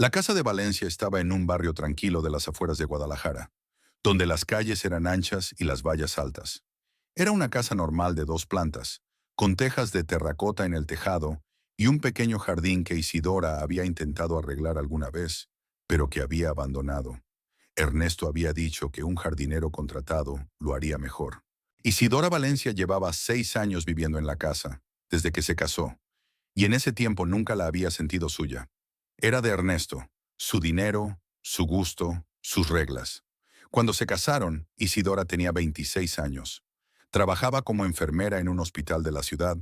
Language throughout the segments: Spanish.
La casa de Valencia estaba en un barrio tranquilo de las afueras de Guadalajara, donde las calles eran anchas y las vallas altas. Era una casa normal de 2 plantas, con tejas de terracota en el tejado y un pequeño jardín que Isidora había intentado arreglar alguna vez, pero que había abandonado. Ernesto había dicho que un jardinero contratado lo haría mejor. Isidora Valencia llevaba 6 años viviendo en la casa, desde que se casó, y en ese tiempo nunca la había sentido suya. Era de Ernesto, su dinero, su gusto, sus reglas. Cuando se casaron, Isidora tenía 26 años. Trabajaba como enfermera en un hospital de la ciudad,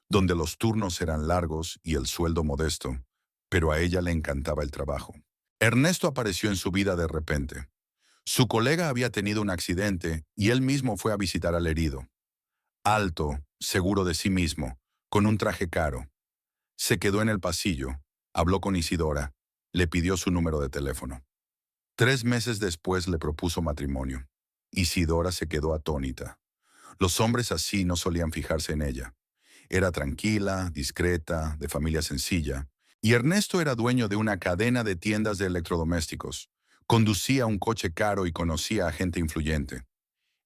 donde los turnos eran largos y el sueldo modesto, pero a ella le encantaba el trabajo. Ernesto apareció en su vida de repente. Su colega había tenido un accidente y él mismo fue a visitar al herido. Alto, seguro de sí mismo, con un traje caro. Se quedó en el pasillo, habló con Isidora, le pidió su número de teléfono. 3 meses después le propuso matrimonio. Isidora se quedó atónita. Los hombres así no solían fijarse en ella. Era tranquila, discreta, de familia sencilla, y Ernesto era dueño de una cadena de tiendas de electrodomésticos. Conducía un coche caro y conocía a gente influyente.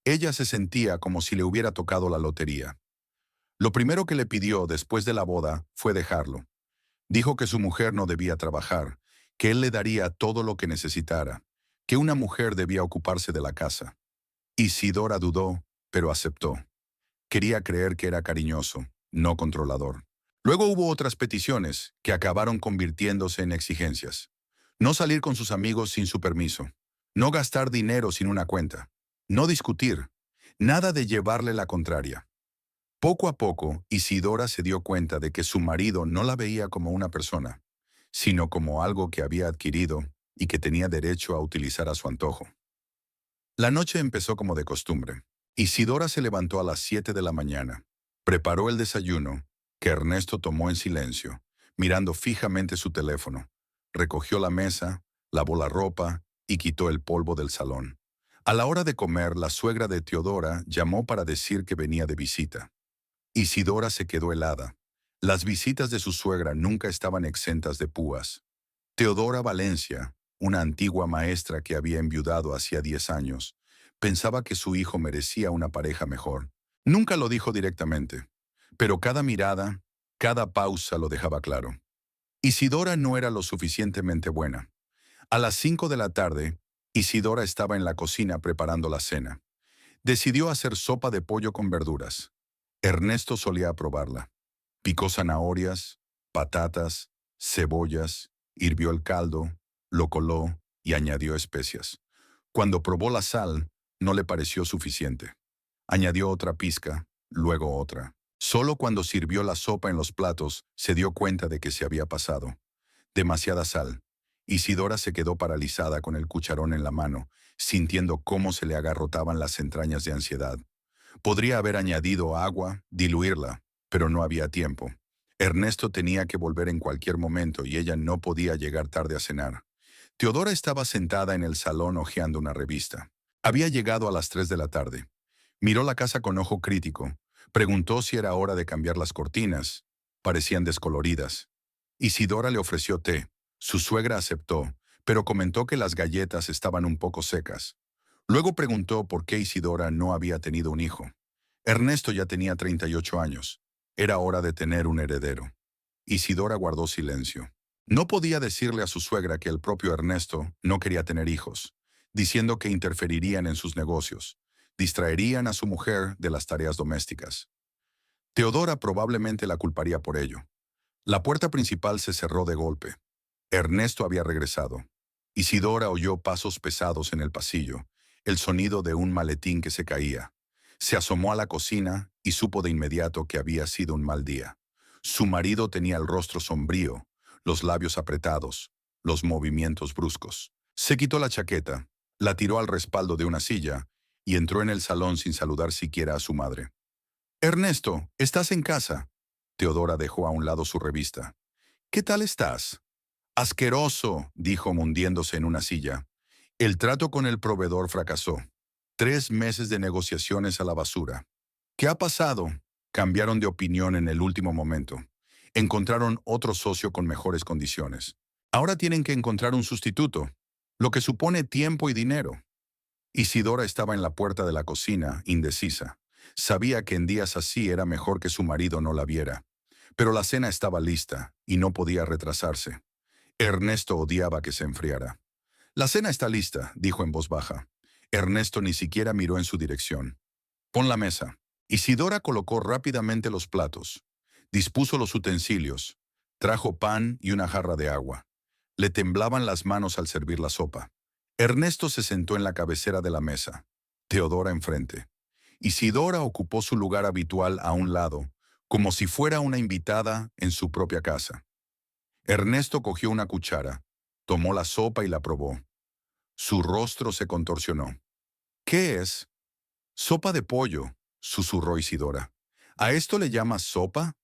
Ella se sentía como si le hubiera tocado la lotería. Lo primero que le pidió después de la boda fue dejarlo. Dijo que su mujer no debía trabajar, que él le daría todo lo que necesitara, que una mujer debía ocuparse de la casa. Isidora dudó, pero aceptó. Quería creer que era cariñoso, no controlador. Luego hubo otras peticiones que acabaron convirtiéndose en exigencias. No salir con sus amigos sin su permiso. No gastar dinero sin una cuenta. No discutir. Nada de llevarle la contraria. Poco a poco, Isidora se dio cuenta de que su marido no la veía como una persona, sino como algo que había adquirido y que tenía derecho a utilizar a su antojo. La noche empezó como de costumbre. Isidora se levantó a las 7 de la mañana. Preparó el desayuno, que Ernesto tomó en silencio, mirando fijamente su teléfono. Recogió la mesa, lavó la ropa y quitó el polvo del salón. A la hora de comer, la suegra de Teodora llamó para decir que venía de visita. Isidora se quedó helada. Las visitas de su suegra nunca estaban exentas de púas. Teodora Valencia, una antigua maestra que había enviudado hacía 10 años, pensaba que su hijo merecía una pareja mejor. Nunca lo dijo directamente, pero cada mirada, cada pausa lo dejaba claro. Isidora no era lo suficientemente buena. A las 5 de la tarde, Isidora estaba en la cocina preparando la cena. Decidió hacer sopa de pollo con verduras. Ernesto solía aprobarla. Picó zanahorias, patatas, cebollas, hirvió el caldo, lo coló y añadió especias. Cuando probó la sal, no le pareció suficiente. Añadió otra pizca, luego otra. Solo cuando sirvió la sopa en los platos, se dio cuenta de que se había pasado. Demasiada sal. Isidora se quedó paralizada con el cucharón en la mano, sintiendo cómo se le agarrotaban las entrañas de ansiedad. Podría haber añadido agua, diluirla, pero no había tiempo. Ernesto tenía que volver en cualquier momento y ella no podía llegar tarde a cenar. Teodora estaba sentada en el salón hojeando una revista. Había llegado a las 3 de la tarde. Miró la casa con ojo crítico. Preguntó si era hora de cambiar las cortinas. Parecían descoloridas. Isidora le ofreció té. Su suegra aceptó, pero comentó que las galletas estaban un poco secas. Luego preguntó por qué Isidora no había tenido un hijo. Ernesto ya tenía 38 años. Era hora de tener un heredero. Isidora guardó silencio. No podía decirle a su suegra que el propio Ernesto no quería tener hijos, diciendo que interferirían en sus negocios, distraerían a su mujer de las tareas domésticas. Teodora probablemente la culparía por ello. La puerta principal se cerró de golpe. Ernesto había regresado. Isidora oyó pasos pesados en el pasillo, el sonido de un maletín que se caía. Se asomó a la cocina y supo de inmediato que había sido un mal día. Su marido tenía el rostro sombrío, los labios apretados, los movimientos bruscos. Se quitó la chaqueta, la tiró al respaldo de una silla y entró en el salón sin saludar siquiera a su madre. «Ernesto, ¿estás en casa?» Teodora dejó a un lado su revista. «¿Qué tal estás?» «Asqueroso», dijo hundiéndose en una silla. El trato con el proveedor fracasó. 3 meses de negociaciones a la basura. ¿Qué ha pasado? Cambiaron de opinión en el último momento. Encontraron otro socio con mejores condiciones. Ahora tienen que encontrar un sustituto, lo que supone tiempo y dinero. Isidora estaba en la puerta de la cocina, indecisa. Sabía que en días así era mejor que su marido no la viera. Pero la cena estaba lista y no podía retrasarse. Ernesto odiaba que se enfriara. «La cena está lista», dijo en voz baja. Ernesto ni siquiera miró en su dirección. «Pon la mesa». Isidora colocó rápidamente los platos. Dispuso los utensilios. Trajo pan y una jarra de agua. Le temblaban las manos al servir la sopa. Ernesto se sentó en la cabecera de la mesa. Teodora enfrente. Isidora ocupó su lugar habitual a un lado, como si fuera una invitada en su propia casa. Ernesto cogió una cuchara, tomó la sopa y la probó. Su rostro se contorsionó. «¿Qué es?» «Sopa de pollo», susurró Isidora. «¿A esto le llamas sopa?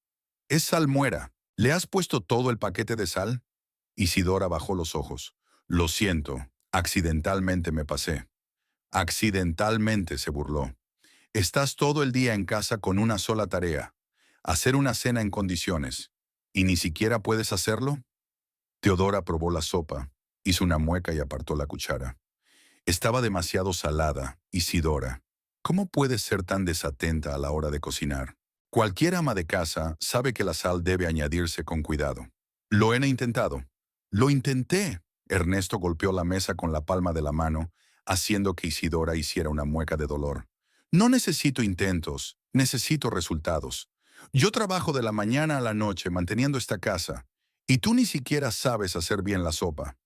Es salmuera. ¿Le has puesto todo el paquete de sal?» Isidora bajó los ojos. «Lo siento, accidentalmente me pasé». «Accidentalmente», se burló. «Estás todo el día en casa con una sola tarea, hacer una cena en condiciones, ¿y ni siquiera puedes hacerlo?» Teodora probó la sopa, hizo una mueca y apartó la cuchara. Estaba demasiado salada, Isidora. ¿Cómo puedes ser tan desatenta a la hora de cocinar? Cualquier ama de casa sabe que la sal debe añadirse con cuidado. Lo he intentado. Lo intenté. Ernesto golpeó la mesa con la palma de la mano, haciendo que Isidora hiciera una mueca de dolor. No necesito intentos, necesito resultados. Yo trabajo de la mañana a la noche manteniendo esta casa, y tú ni siquiera sabes hacer bien la sopa.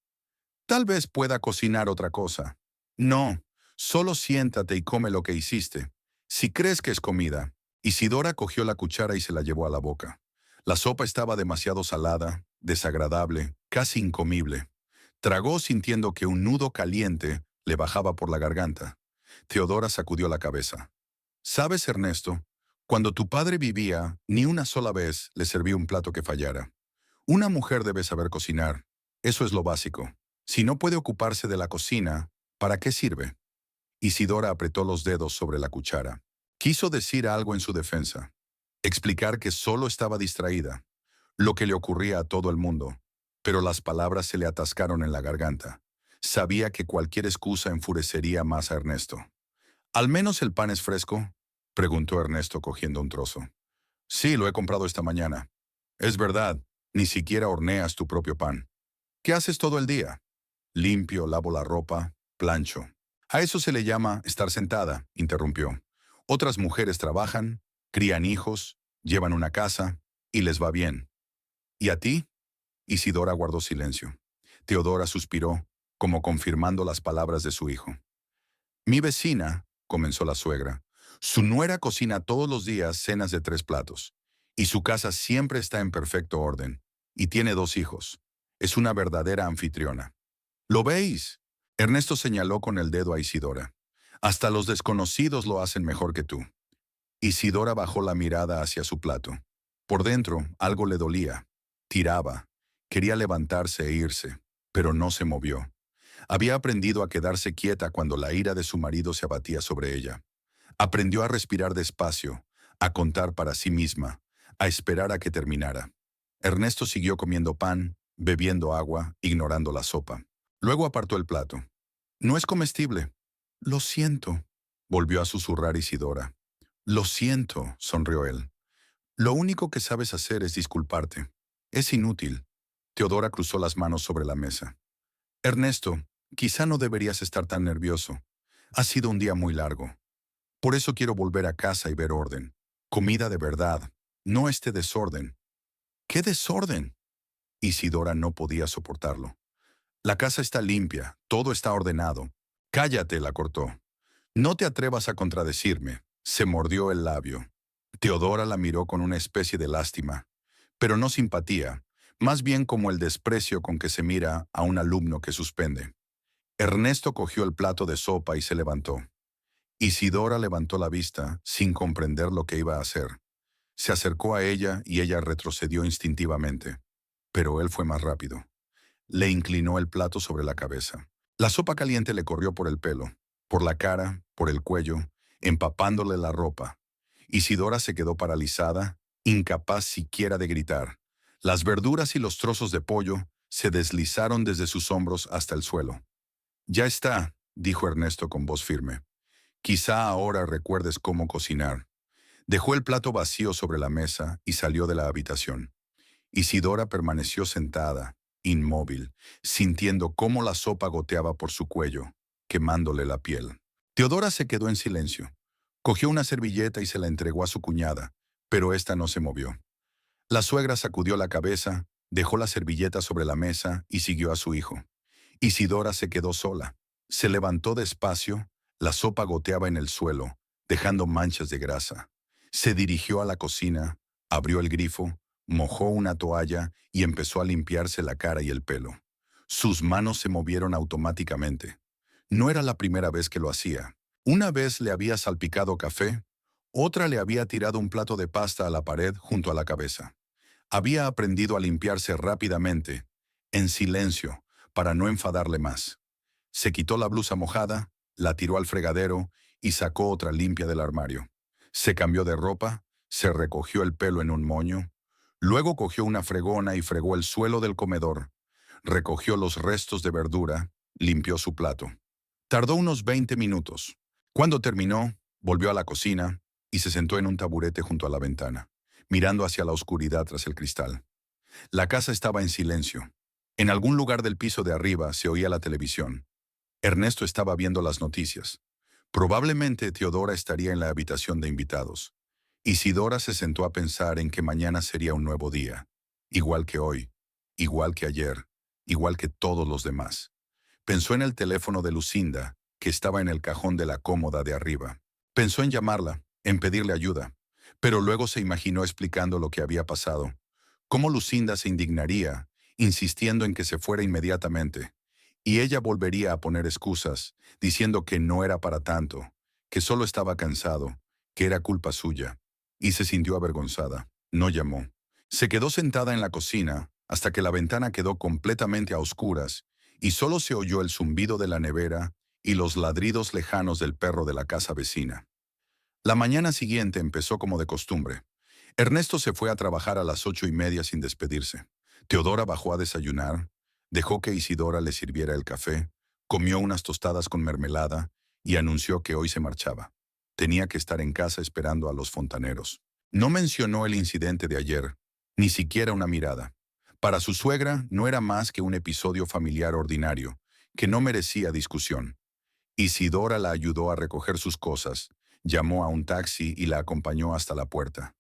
Tal vez pueda cocinar otra cosa. No, solo siéntate y come lo que hiciste. Si crees que es comida. Isidora cogió la cuchara y se la llevó a la boca. La sopa estaba demasiado salada, desagradable, casi incomible. Tragó sintiendo que un nudo caliente le bajaba por la garganta. Teodora sacudió la cabeza. «¿Sabes, Ernesto? Cuando tu padre vivía, ni una sola vez le serví un plato que fallara. Una mujer debe saber cocinar. Eso es lo básico. Si no puede ocuparse de la cocina, ¿para qué sirve?» Isidora apretó los dedos sobre la cuchara. Quiso decir algo en su defensa. Explicar que solo estaba distraída, lo que le ocurría a todo el mundo. Pero las palabras se le atascaron en la garganta. Sabía que cualquier excusa enfurecería más a Ernesto. «¿Al menos el pan es fresco?», preguntó Ernesto cogiendo un trozo. «Sí, lo he comprado esta mañana». «Es verdad, ni siquiera horneas tu propio pan. ¿Qué haces todo el día?» «Limpio, lavo la ropa, plancho». «A eso se le llama estar sentada», interrumpió. «Otras mujeres trabajan, crían hijos, llevan una casa, y les va bien. ¿Y a ti?» Isidora guardó silencio. Teodora suspiró, como confirmando las palabras de su hijo. «Mi vecina», comenzó la suegra, «su nuera cocina todos los días cenas de 3 platos, y su casa siempre está en perfecto orden, y tiene 2 hijos. Es una verdadera anfitriona». «¿Lo veis?», Ernesto señaló con el dedo a Isidora. «Hasta los desconocidos lo hacen mejor que tú». Isidora bajó la mirada hacia su plato. Por dentro, algo le dolía. Tiraba. Quería levantarse e irse, pero no se movió. Había aprendido a quedarse quieta cuando la ira de su marido se abatía sobre ella. Aprendió a respirar despacio, a contar para sí misma, a esperar a que terminara. Ernesto siguió comiendo pan, bebiendo agua, ignorando la sopa. Luego apartó el plato. «No es comestible». «Lo siento», volvió a susurrar Isidora. «Lo siento», sonrió él. «Lo único que sabes hacer es disculparte. Es inútil». Teodora cruzó las manos sobre la mesa. «Ernesto, quizá no deberías estar tan nervioso. Ha sido un día muy largo. Por eso quiero volver a casa y ver orden. Comida de verdad, no este desorden». «¿Qué desorden?». Isidora no podía soportarlo. «La casa está limpia, todo está ordenado». «Cállate», la cortó. «No te atrevas a contradecirme», se mordió el labio. Teodora la miró con una especie de lástima, pero no simpatía, más bien como el desprecio con que se mira a un alumno que suspende. Ernesto cogió el plato de sopa y se levantó. Isidora levantó la vista, sin comprender lo que iba a hacer. Se acercó a ella y ella retrocedió instintivamente. Pero él fue más rápido. Le inclinó el plato sobre la cabeza. La sopa caliente le corrió por el pelo, por la cara, por el cuello, empapándole la ropa. Isidora se quedó paralizada, incapaz siquiera de gritar. Las verduras y los trozos de pollo se deslizaron desde sus hombros hasta el suelo. «Ya está», dijo Ernesto con voz firme. «Quizá ahora recuerdes cómo cocinar». Dejó el plato vacío sobre la mesa y salió de la habitación. Isidora permaneció sentada, inmóvil, sintiendo cómo la sopa goteaba por su cuello, quemándole la piel. Teodora se quedó en silencio. Cogió una servilleta y se la entregó a su cuñada, pero ésta no se movió. La suegra sacudió la cabeza, dejó la servilleta sobre la mesa y siguió a su hijo. Isidora se quedó sola. Se levantó despacio, la sopa goteaba en el suelo, dejando manchas de grasa. Se dirigió a la cocina, abrió el grifo, mojó una toalla y empezó a limpiarse la cara y el pelo. Sus manos se movieron automáticamente. No era la primera vez que lo hacía. Una vez le había salpicado café, otra le había tirado un plato de pasta a la pared junto a la cabeza. Había aprendido a limpiarse rápidamente, en silencio, para no enfadarle más. Se quitó la blusa mojada, la tiró al fregadero y sacó otra limpia del armario. Se cambió de ropa, se recogió el pelo en un moño, luego cogió una fregona y fregó el suelo del comedor, recogió los restos de verdura, limpió su plato. Tardó unos 20 minutos. Cuando terminó, volvió a la cocina y se sentó en un taburete junto a la ventana, mirando hacia la oscuridad tras el cristal. La casa estaba en silencio. En algún lugar del piso de arriba se oía la televisión. Ernesto estaba viendo las noticias. Probablemente Teodora estaría en la habitación de invitados. Isidora se sentó a pensar en que mañana sería un nuevo día, igual que hoy, igual que ayer, igual que todos los demás. Pensó en el teléfono de Lucinda, que estaba en el cajón de la cómoda de arriba. Pensó en llamarla, en pedirle ayuda, pero luego se imaginó explicando lo que había pasado. Cómo Lucinda se indignaría, insistiendo en que se fuera inmediatamente, y ella volvería a poner excusas, diciendo que no era para tanto, que solo estaba cansado, que era culpa suya, y se sintió avergonzada. No llamó. Se quedó sentada en la cocina hasta que la ventana quedó completamente a oscuras y solo se oyó el zumbido de la nevera y los ladridos lejanos del perro de la casa vecina. La mañana siguiente empezó como de costumbre. Ernesto se fue a trabajar a las 8:30 sin despedirse. Teodora bajó a desayunar, dejó que Isidora le sirviera el café, comió unas tostadas con mermelada y anunció que hoy se marchaba. Tenía que estar en casa esperando a los fontaneros. No mencionó el incidente de ayer, ni siquiera una mirada. Para su suegra no era más que un episodio familiar ordinario, que no merecía discusión. Isidora la ayudó a recoger sus cosas, llamó a un taxi y la acompañó hasta la puerta.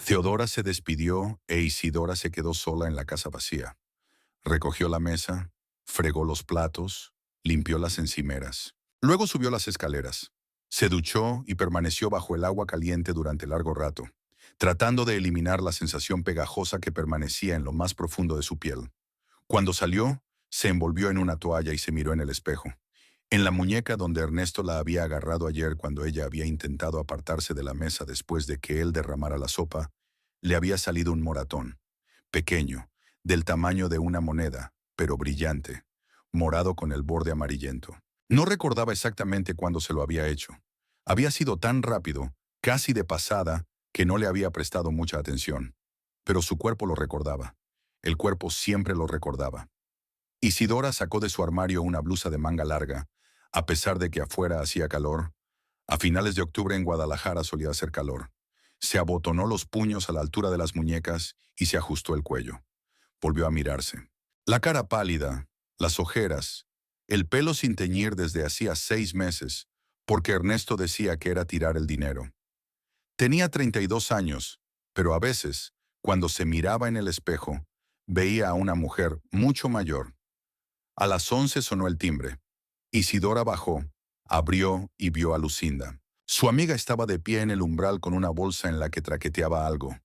Teodora se despidió e Isidora se quedó sola en la casa vacía. Recogió la mesa, fregó los platos, limpió las encimeras. Luego subió las escaleras. Se duchó y permaneció bajo el agua caliente durante largo rato, tratando de eliminar la sensación pegajosa que permanecía en lo más profundo de su piel. Cuando salió, se envolvió en una toalla y se miró en el espejo. En la muñeca donde Ernesto la había agarrado ayer cuando ella había intentado apartarse de la mesa después de que él derramara la sopa, le había salido un moratón, pequeño, del tamaño de una moneda, pero brillante, morado con el borde amarillento. No recordaba exactamente cuándo se lo había hecho. Había sido tan rápido, casi de pasada, que no le había prestado mucha atención. Pero su cuerpo lo recordaba. El cuerpo siempre lo recordaba. Isidora sacó de su armario una blusa de manga larga, a pesar de que afuera hacía calor. A finales de octubre en Guadalajara solía hacer calor. Se abotonó los puños a la altura de las muñecas y se ajustó el cuello. Volvió a mirarse. La cara pálida, las ojeras, el pelo sin teñir desde hacía 6 meses, porque Ernesto decía que era tirar el dinero. Tenía 32 años, pero a veces, cuando se miraba en el espejo, veía a una mujer mucho mayor. A las 11 sonó el timbre. Isidora bajó, abrió y vio a Lucinda. Su amiga estaba de pie en el umbral con una bolsa en la que traqueteaba algo.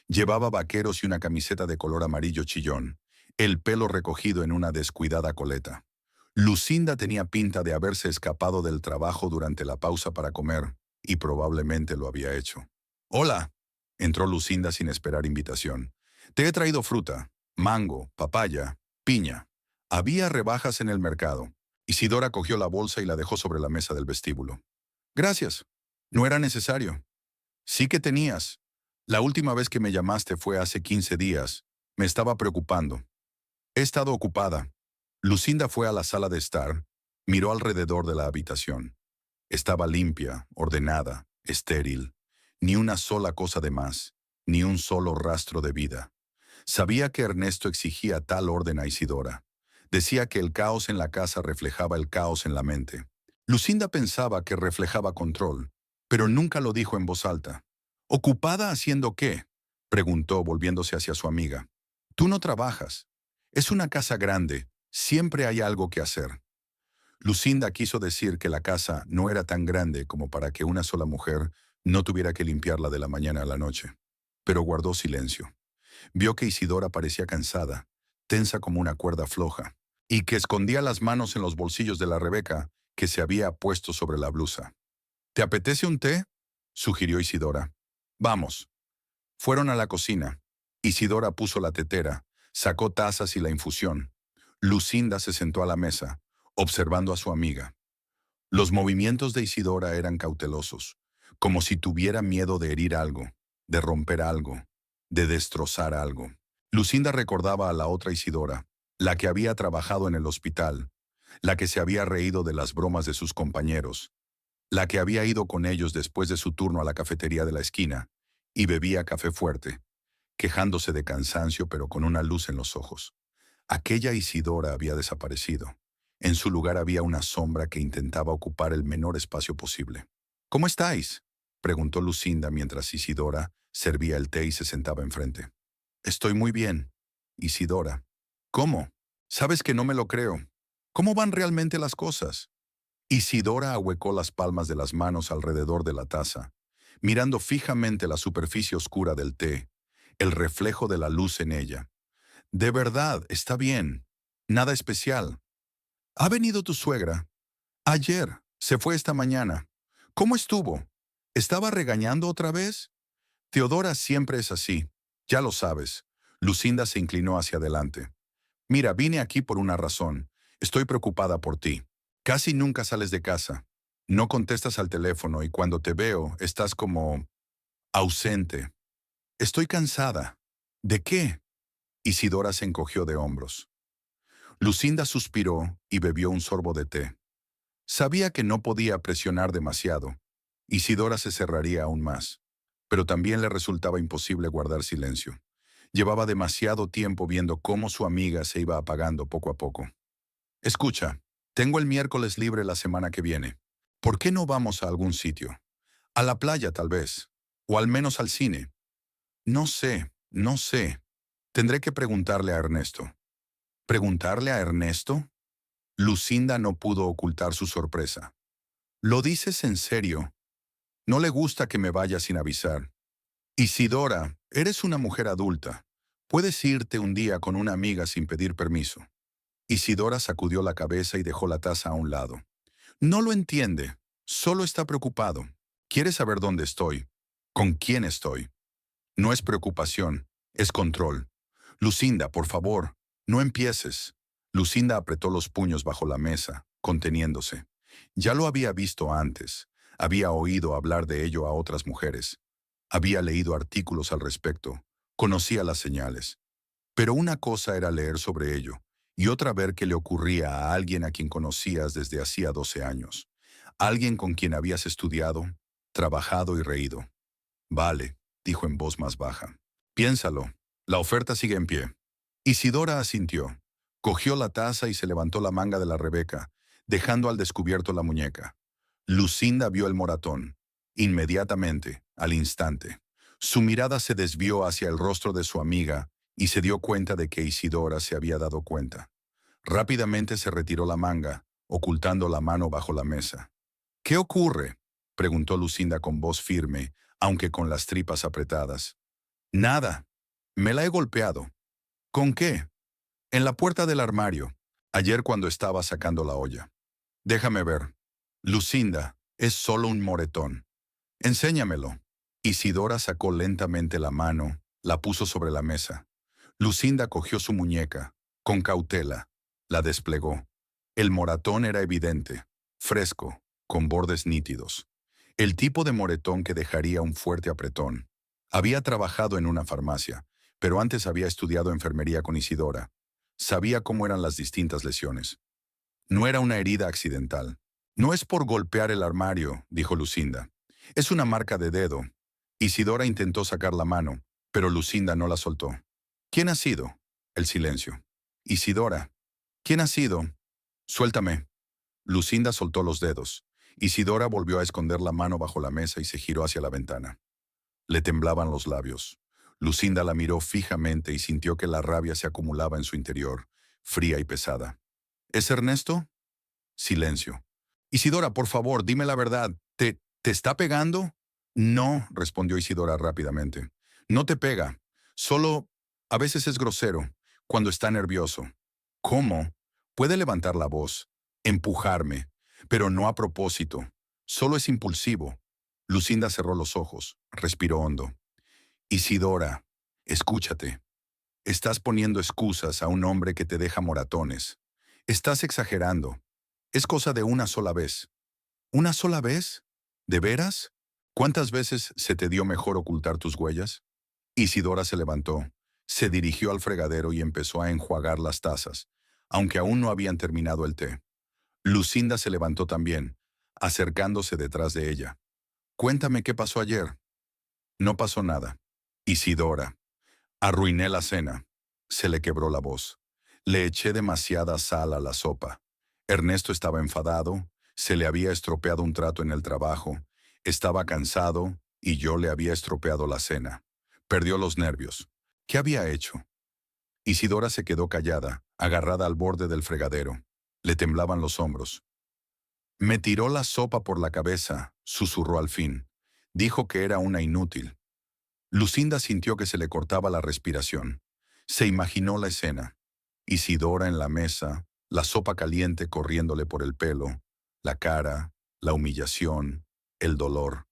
Llevaba vaqueros y una camiseta de color amarillo chillón, el pelo recogido en una descuidada coleta. Lucinda tenía pinta de haberse escapado del trabajo durante la pausa para comer, y probablemente lo había hecho. «Hola», entró Lucinda sin esperar invitación. «Te he traído fruta, mango, papaya, piña». Había rebajas en el mercado. Isidora cogió la bolsa y la dejó sobre la mesa del vestíbulo. «Gracias. No era necesario». «Sí que tenías. La última vez que me llamaste fue hace 15 días. Me estaba preocupando». He estado ocupada. Lucinda fue a la sala de estar, miró alrededor de la habitación. Estaba limpia, ordenada, estéril. Ni una sola cosa de más, ni un solo rastro de vida. Sabía que Ernesto exigía tal orden a Isidora. Decía que el caos en la casa reflejaba el caos en la mente. Lucinda pensaba que reflejaba control, pero nunca lo dijo en voz alta. ¿Ocupada haciendo qué?, preguntó volviéndose hacia su amiga. Tú no trabajas. Es una casa grande. Siempre hay algo que hacer. Lucinda quiso decir que la casa no era tan grande como para que una sola mujer no tuviera que limpiarla de la mañana a la noche, pero guardó silencio. Vio que Isidora parecía cansada, tensa como una cuerda floja, y que escondía las manos en los bolsillos de la Rebeca que se había puesto sobre la blusa. ¿Te apetece un té?, sugirió Isidora. Vamos. Fueron a la cocina. Isidora puso la tetera, sacó tazas y la infusión. Lucinda se sentó a la mesa, observando a su amiga. Los movimientos de Isidora eran cautelosos, como si tuviera miedo de herir algo, de romper algo, de destrozar algo. Lucinda recordaba a la otra Isidora, la que había trabajado en el hospital, la que se había reído de las bromas de sus compañeros, la que había ido con ellos después de su turno a la cafetería de la esquina y bebía café fuerte, quejándose de cansancio pero con una luz en los ojos. Aquella Isidora había desaparecido. En su lugar había una sombra que intentaba ocupar el menor espacio posible. ¿Cómo estáis?, preguntó Lucinda mientras Isidora servía el té y se sentaba enfrente. Estoy muy bien. Isidora. ¿Cómo? Sabes que no me lo creo. ¿Cómo van realmente las cosas? Isidora ahuecó las palmas de las manos alrededor de la taza, mirando fijamente la superficie oscura del té, el reflejo de la luz en ella. De verdad, está bien. Nada especial. ¿Ha venido tu suegra? Ayer. Se fue esta mañana. ¿Cómo estuvo? ¿Estaba regañando otra vez? Teodora siempre es así. Ya lo sabes. Lucinda se inclinó hacia adelante. Mira, vine aquí por una razón. Estoy preocupada por ti. Casi nunca sales de casa. No contestas al teléfono y cuando te veo estás como ausente. Estoy cansada. ¿De qué? Isidora se encogió de hombros. Lucinda suspiró y bebió un sorbo de té. Sabía que no podía presionar demasiado. Isidora se cerraría aún más. Pero también le resultaba imposible guardar silencio. Llevaba demasiado tiempo viendo cómo su amiga se iba apagando poco a poco. Escucha, tengo el miércoles libre la semana que viene. ¿Por qué no vamos a algún sitio? A la playa, tal vez. O al menos al cine. No sé. Tendré que preguntarle a Ernesto. ¿Preguntarle a Ernesto? Lucinda no pudo ocultar su sorpresa. ¿Lo dices en serio? No le gusta que me vaya sin avisar. Isidora, eres una mujer adulta. Puedes irte un día con una amiga sin pedir permiso. Isidora sacudió la cabeza y dejó la taza a un lado. No lo entiende. Solo está preocupado. Quiere saber dónde estoy. ¿Con quién estoy? No es preocupación, es control. Lucinda, por favor, no empieces. Lucinda apretó los puños bajo la mesa, conteniéndose. Ya lo había visto antes. Había oído hablar de ello a otras mujeres. Había leído artículos al respecto. Conocía las señales. Pero una cosa era leer sobre ello, y otra ver qué le ocurría a alguien a quien conocías desde hacía 12 años. Alguien con quien habías estudiado, trabajado y reído. Vale, dijo en voz más baja. Piénsalo. La oferta sigue en pie. Isidora asintió. Cogió la taza y se levantó la manga de la Rebeca, dejando al descubierto la muñeca. Lucinda vio el moratón. Inmediatamente, al instante. Su mirada se desvió hacia el rostro de su amiga y se dio cuenta de que Isidora se había dado cuenta. Rápidamente se retiró la manga, ocultando la mano bajo la mesa. ¿Qué ocurre?, preguntó Lucinda con voz firme, aunque con las tripas apretadas. Nada. Me la he golpeado. ¿Con qué? En la puerta del armario, ayer cuando estaba sacando la olla. Déjame ver. Lucinda, es solo un moretón. Enséñamelo. Isidora sacó lentamente la mano, la puso sobre la mesa. Lucinda cogió su muñeca, con cautela, la desplegó. El moratón era evidente, fresco, con bordes nítidos. El tipo de moretón que dejaría un fuerte apretón. Había trabajado en una farmacia, pero antes había estudiado enfermería con Isidora. Sabía cómo eran las distintas lesiones. No era una herida accidental. No es por golpear el armario, dijo Lucinda. Es una marca de dedo. Isidora intentó sacar la mano, pero Lucinda no la soltó. ¿Quién ha sido? El silencio. Isidora. ¿Quién ha sido? Suéltame. Lucinda soltó los dedos. Isidora volvió a esconder la mano bajo la mesa y se giró hacia la ventana. Le temblaban los labios. Lucinda la miró fijamente y sintió que la rabia se acumulaba en su interior, fría y pesada. ¿Es Ernesto? Silencio. Isidora, por favor, dime la verdad. ¿Te está pegando? No, respondió Isidora rápidamente. No te pega. Solo a veces es grosero, cuando está nervioso. ¿Cómo? Puede levantar la voz, empujarme, pero no a propósito. Solo es impulsivo. Lucinda cerró los ojos, respiró hondo. Isidora, escúchate. Estás poniendo excusas a un hombre que te deja moratones. Estás exagerando. Es cosa de una sola vez. ¿Una sola vez? ¿De veras? ¿Cuántas veces se te dio mejor ocultar tus huellas? Isidora se levantó, se dirigió al fregadero y empezó a enjuagar las tazas, aunque aún no habían terminado el té. Lucinda se levantó también, acercándose detrás de ella. Cuéntame qué pasó ayer. No pasó nada. Isidora. Arruiné la cena. Se le quebró la voz. Le eché demasiada sal a la sopa. Ernesto estaba enfadado, se le había estropeado un trato en el trabajo, estaba cansado y yo le había estropeado la cena. Perdió los nervios. ¿Qué había hecho? Isidora se quedó callada, agarrada al borde del fregadero. Le temblaban los hombros. Me tiró la sopa por la cabeza, susurró al fin. Dijo que era una inútil. Lucinda sintió que se le cortaba la respiración. Se imaginó la escena. Isidora en la mesa, la sopa caliente corriéndole por el pelo, la cara, la humillación, el dolor,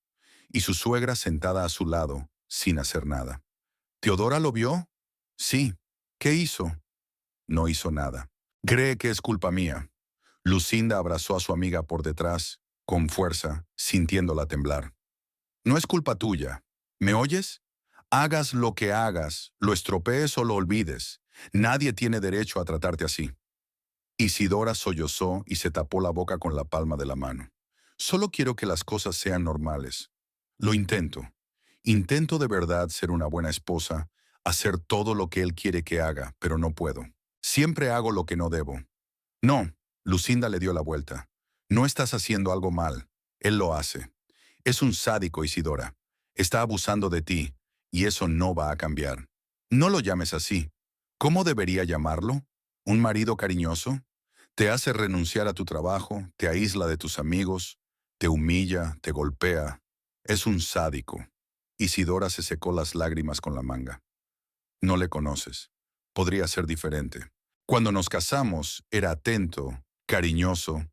y su suegra sentada a su lado, sin hacer nada. ¿Teodora lo vio? Sí. ¿Qué hizo? No hizo nada. Cree que es culpa mía. Lucinda abrazó a su amiga por detrás, con fuerza, sintiéndola temblar. No es culpa tuya. ¿Me oyes? Hagas lo que hagas, lo estropees o lo olvides. Nadie tiene derecho a tratarte así. Isidora sollozó y se tapó la boca con la palma de la mano. Solo quiero que las cosas sean normales. Lo intento. Intento de verdad ser una buena esposa, hacer todo lo que él quiere que haga, pero no puedo. Siempre hago lo que no debo. No, Lucinda le dio la vuelta. No estás haciendo algo mal. Él lo hace. Es un sádico, Isidora. Está abusando de ti, y eso no va a cambiar. No lo llames así. ¿Cómo debería llamarlo? ¿Un marido cariñoso? Te hace renunciar a tu trabajo, te aísla de tus amigos, te humilla, te golpea. Es un sádico. Isidora se secó las lágrimas con la manga. No le conoces. Podría ser diferente. Cuando nos casamos, era atento, cariñoso.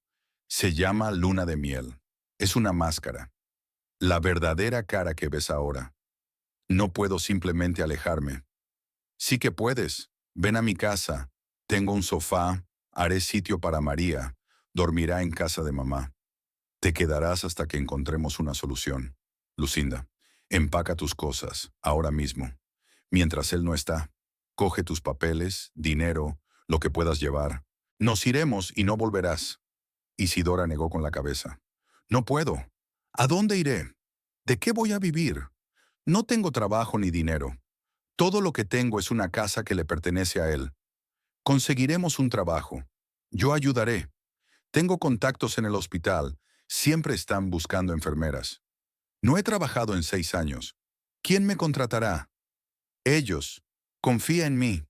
Se llama luna de miel. Es una máscara. La verdadera cara que ves ahora. No puedo simplemente alejarme. Sí que puedes. Ven a mi casa. Tengo un sofá. Haré sitio para María. Dormirá en casa de mamá. Te quedarás hasta que encontremos una solución. Lucinda, empaca tus cosas, ahora mismo. Mientras él no está, coge tus papeles, dinero, lo que puedas llevar. Nos iremos y no volverás. Isidora negó con la cabeza. No puedo. ¿A dónde iré? ¿De qué voy a vivir? No tengo trabajo ni dinero. Todo lo que tengo es una casa que le pertenece a él. Conseguiremos un trabajo. Yo ayudaré. Tengo contactos en el hospital. Siempre están buscando enfermeras. No he trabajado en 6 años. ¿Quién me contratará? Ellos. Confía en mí.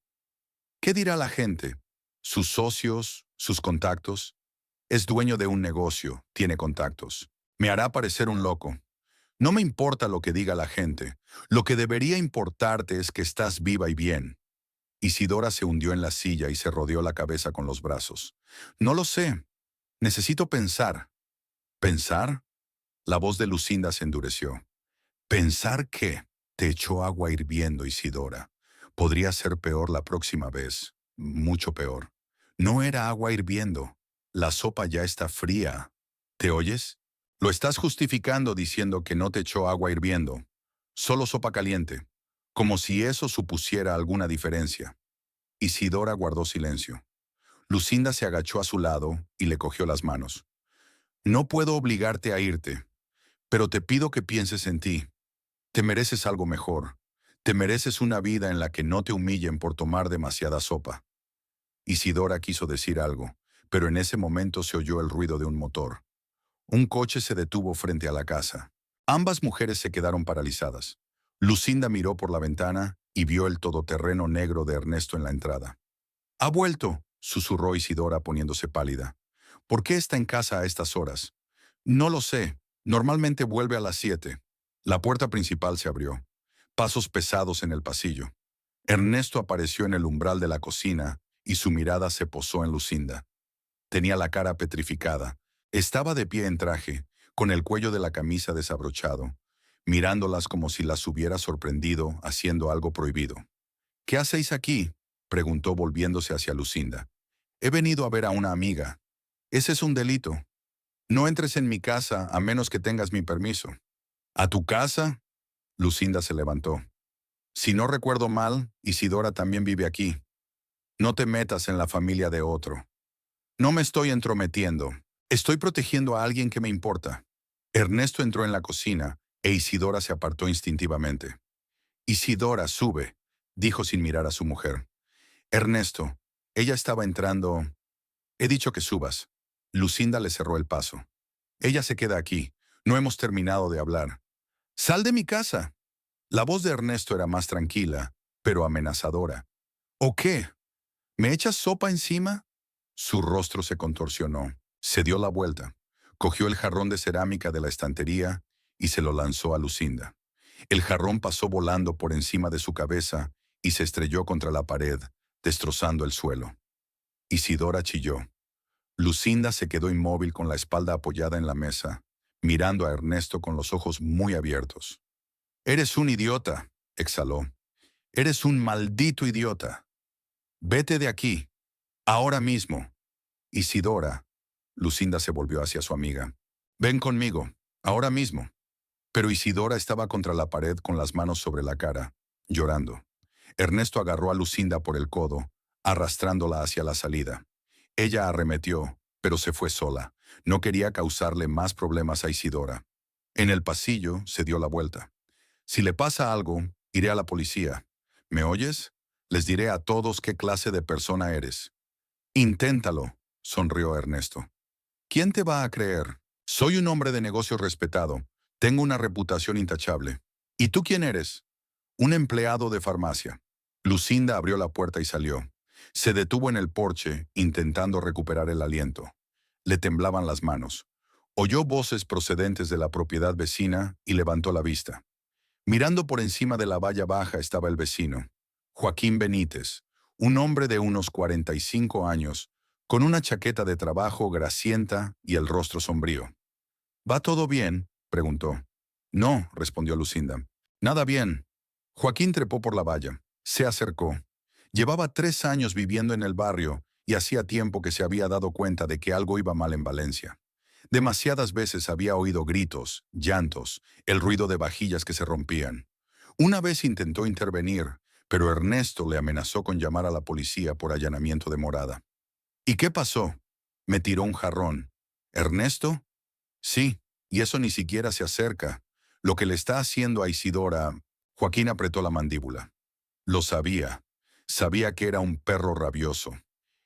¿Qué dirá la gente? ¿Sus socios? ¿Sus contactos? Es dueño de un negocio. Tiene contactos. Me hará parecer un loco. No me importa lo que diga la gente. Lo que debería importarte es que estás viva y bien. Isidora se hundió en la silla y se rodeó la cabeza con los brazos. No lo sé. Necesito pensar. ¿Pensar? La voz de Lucinda se endureció. ¿Pensar qué? Te echó agua hirviendo, Isidora. Podría ser peor la próxima vez. Mucho peor. No era agua hirviendo. La sopa ya está fría. ¿Te oyes? Lo estás justificando diciendo que no te echó agua hirviendo. Solo sopa caliente. Como si eso supusiera alguna diferencia. Isidora guardó silencio. Lucinda se agachó a su lado y le cogió las manos. No puedo obligarte a irte, pero te pido que pienses en ti. Te mereces algo mejor. Te mereces una vida en la que no te humillen por tomar demasiada sopa. Isidora quiso decir algo, pero en ese momento se oyó el ruido de un motor. Un coche se detuvo frente a la casa. Ambas mujeres se quedaron paralizadas. Lucinda miró por la ventana y vio el todoterreno negro de Ernesto en la entrada. «Ha vuelto», susurró Isidora poniéndose pálida. «¿Por qué está en casa a estas horas?» «No lo sé. Normalmente vuelve a las 7». La puerta principal se abrió. Pasos pesados en el pasillo. Ernesto apareció en el umbral de la cocina y su mirada se posó en Lucinda. Tenía la cara petrificada. Estaba de pie en traje, con el cuello de la camisa desabrochado, mirándolas como si las hubiera sorprendido haciendo algo prohibido. «¿Qué hacéis aquí?», preguntó volviéndose hacia Lucinda. «He venido a ver a una amiga». «Ese es un delito. No entres en mi casa a menos que tengas mi permiso». «¿A tu casa?». Lucinda se levantó. «Si no recuerdo mal, Isidora también vive aquí. No te metas en la familia de otro». «No me estoy entrometiendo. Estoy protegiendo a alguien que me importa». Ernesto entró en la cocina e Isidora se apartó instintivamente. «Isidora, sube», dijo sin mirar a su mujer. «Ernesto, ella estaba entrando». «He dicho que subas». Lucinda le cerró el paso. «Ella se queda aquí. No hemos terminado de hablar». «¡Sal de mi casa!». La voz de Ernesto era más tranquila, pero amenazadora. «¿O qué? ¿Me echas sopa encima?». Su rostro se contorsionó. Se dio la vuelta. Cogió el jarrón de cerámica de la estantería y se lo lanzó a Lucinda. El jarrón pasó volando por encima de su cabeza y se estrelló contra la pared, destrozando el suelo. Isidora chilló. Lucinda se quedó inmóvil con la espalda apoyada en la mesa, mirando a Ernesto con los ojos muy abiertos. «Eres un idiota», exhaló. «Eres un maldito idiota. Vete de aquí, ahora mismo». «Isidora», Lucinda se volvió hacia su amiga. «Ven conmigo, ahora mismo». Pero Isidora estaba contra la pared con las manos sobre la cara, llorando. Ernesto agarró a Lucinda por el codo, arrastrándola hacia la salida. Ella arremetió, pero se fue sola. No quería causarle más problemas a Isidora. En el pasillo se dio la vuelta. «Si le pasa algo, iré a la policía. ¿Me oyes? Les diré a todos qué clase de persona eres». «Inténtalo», sonrió Ernesto. «¿Quién te va a creer? Soy un hombre de negocios respetado. Tengo una reputación intachable». «¿Y tú quién eres?». «Un empleado de farmacia». Lucinda abrió la puerta y salió. Se detuvo en el porche, intentando recuperar el aliento. Le temblaban las manos. Oyó voces procedentes de la propiedad vecina y levantó la vista. Mirando por encima de la valla baja estaba el vecino, Joaquín Benítez, un hombre de unos 45 años, con una chaqueta de trabajo grasienta y el rostro sombrío. «¿Va todo bien?», preguntó. «No», respondió Lucinda. «Nada bien». Joaquín trepó por la valla. Se acercó. Llevaba 3 años viviendo en el barrio y hacía tiempo que se había dado cuenta de que algo iba mal en Valencia. Demasiadas veces había oído gritos, llantos, el ruido de vajillas que se rompían. Una vez intentó intervenir, pero Ernesto le amenazó con llamar a la policía por allanamiento de morada. «¿Y qué pasó?». «Me tiró un jarrón». «¿Ernesto?». «Sí, y eso ni siquiera se acerca. Lo que le está haciendo a Isidora». Joaquín apretó la mandíbula. Lo sabía. Sabía que era un perro rabioso.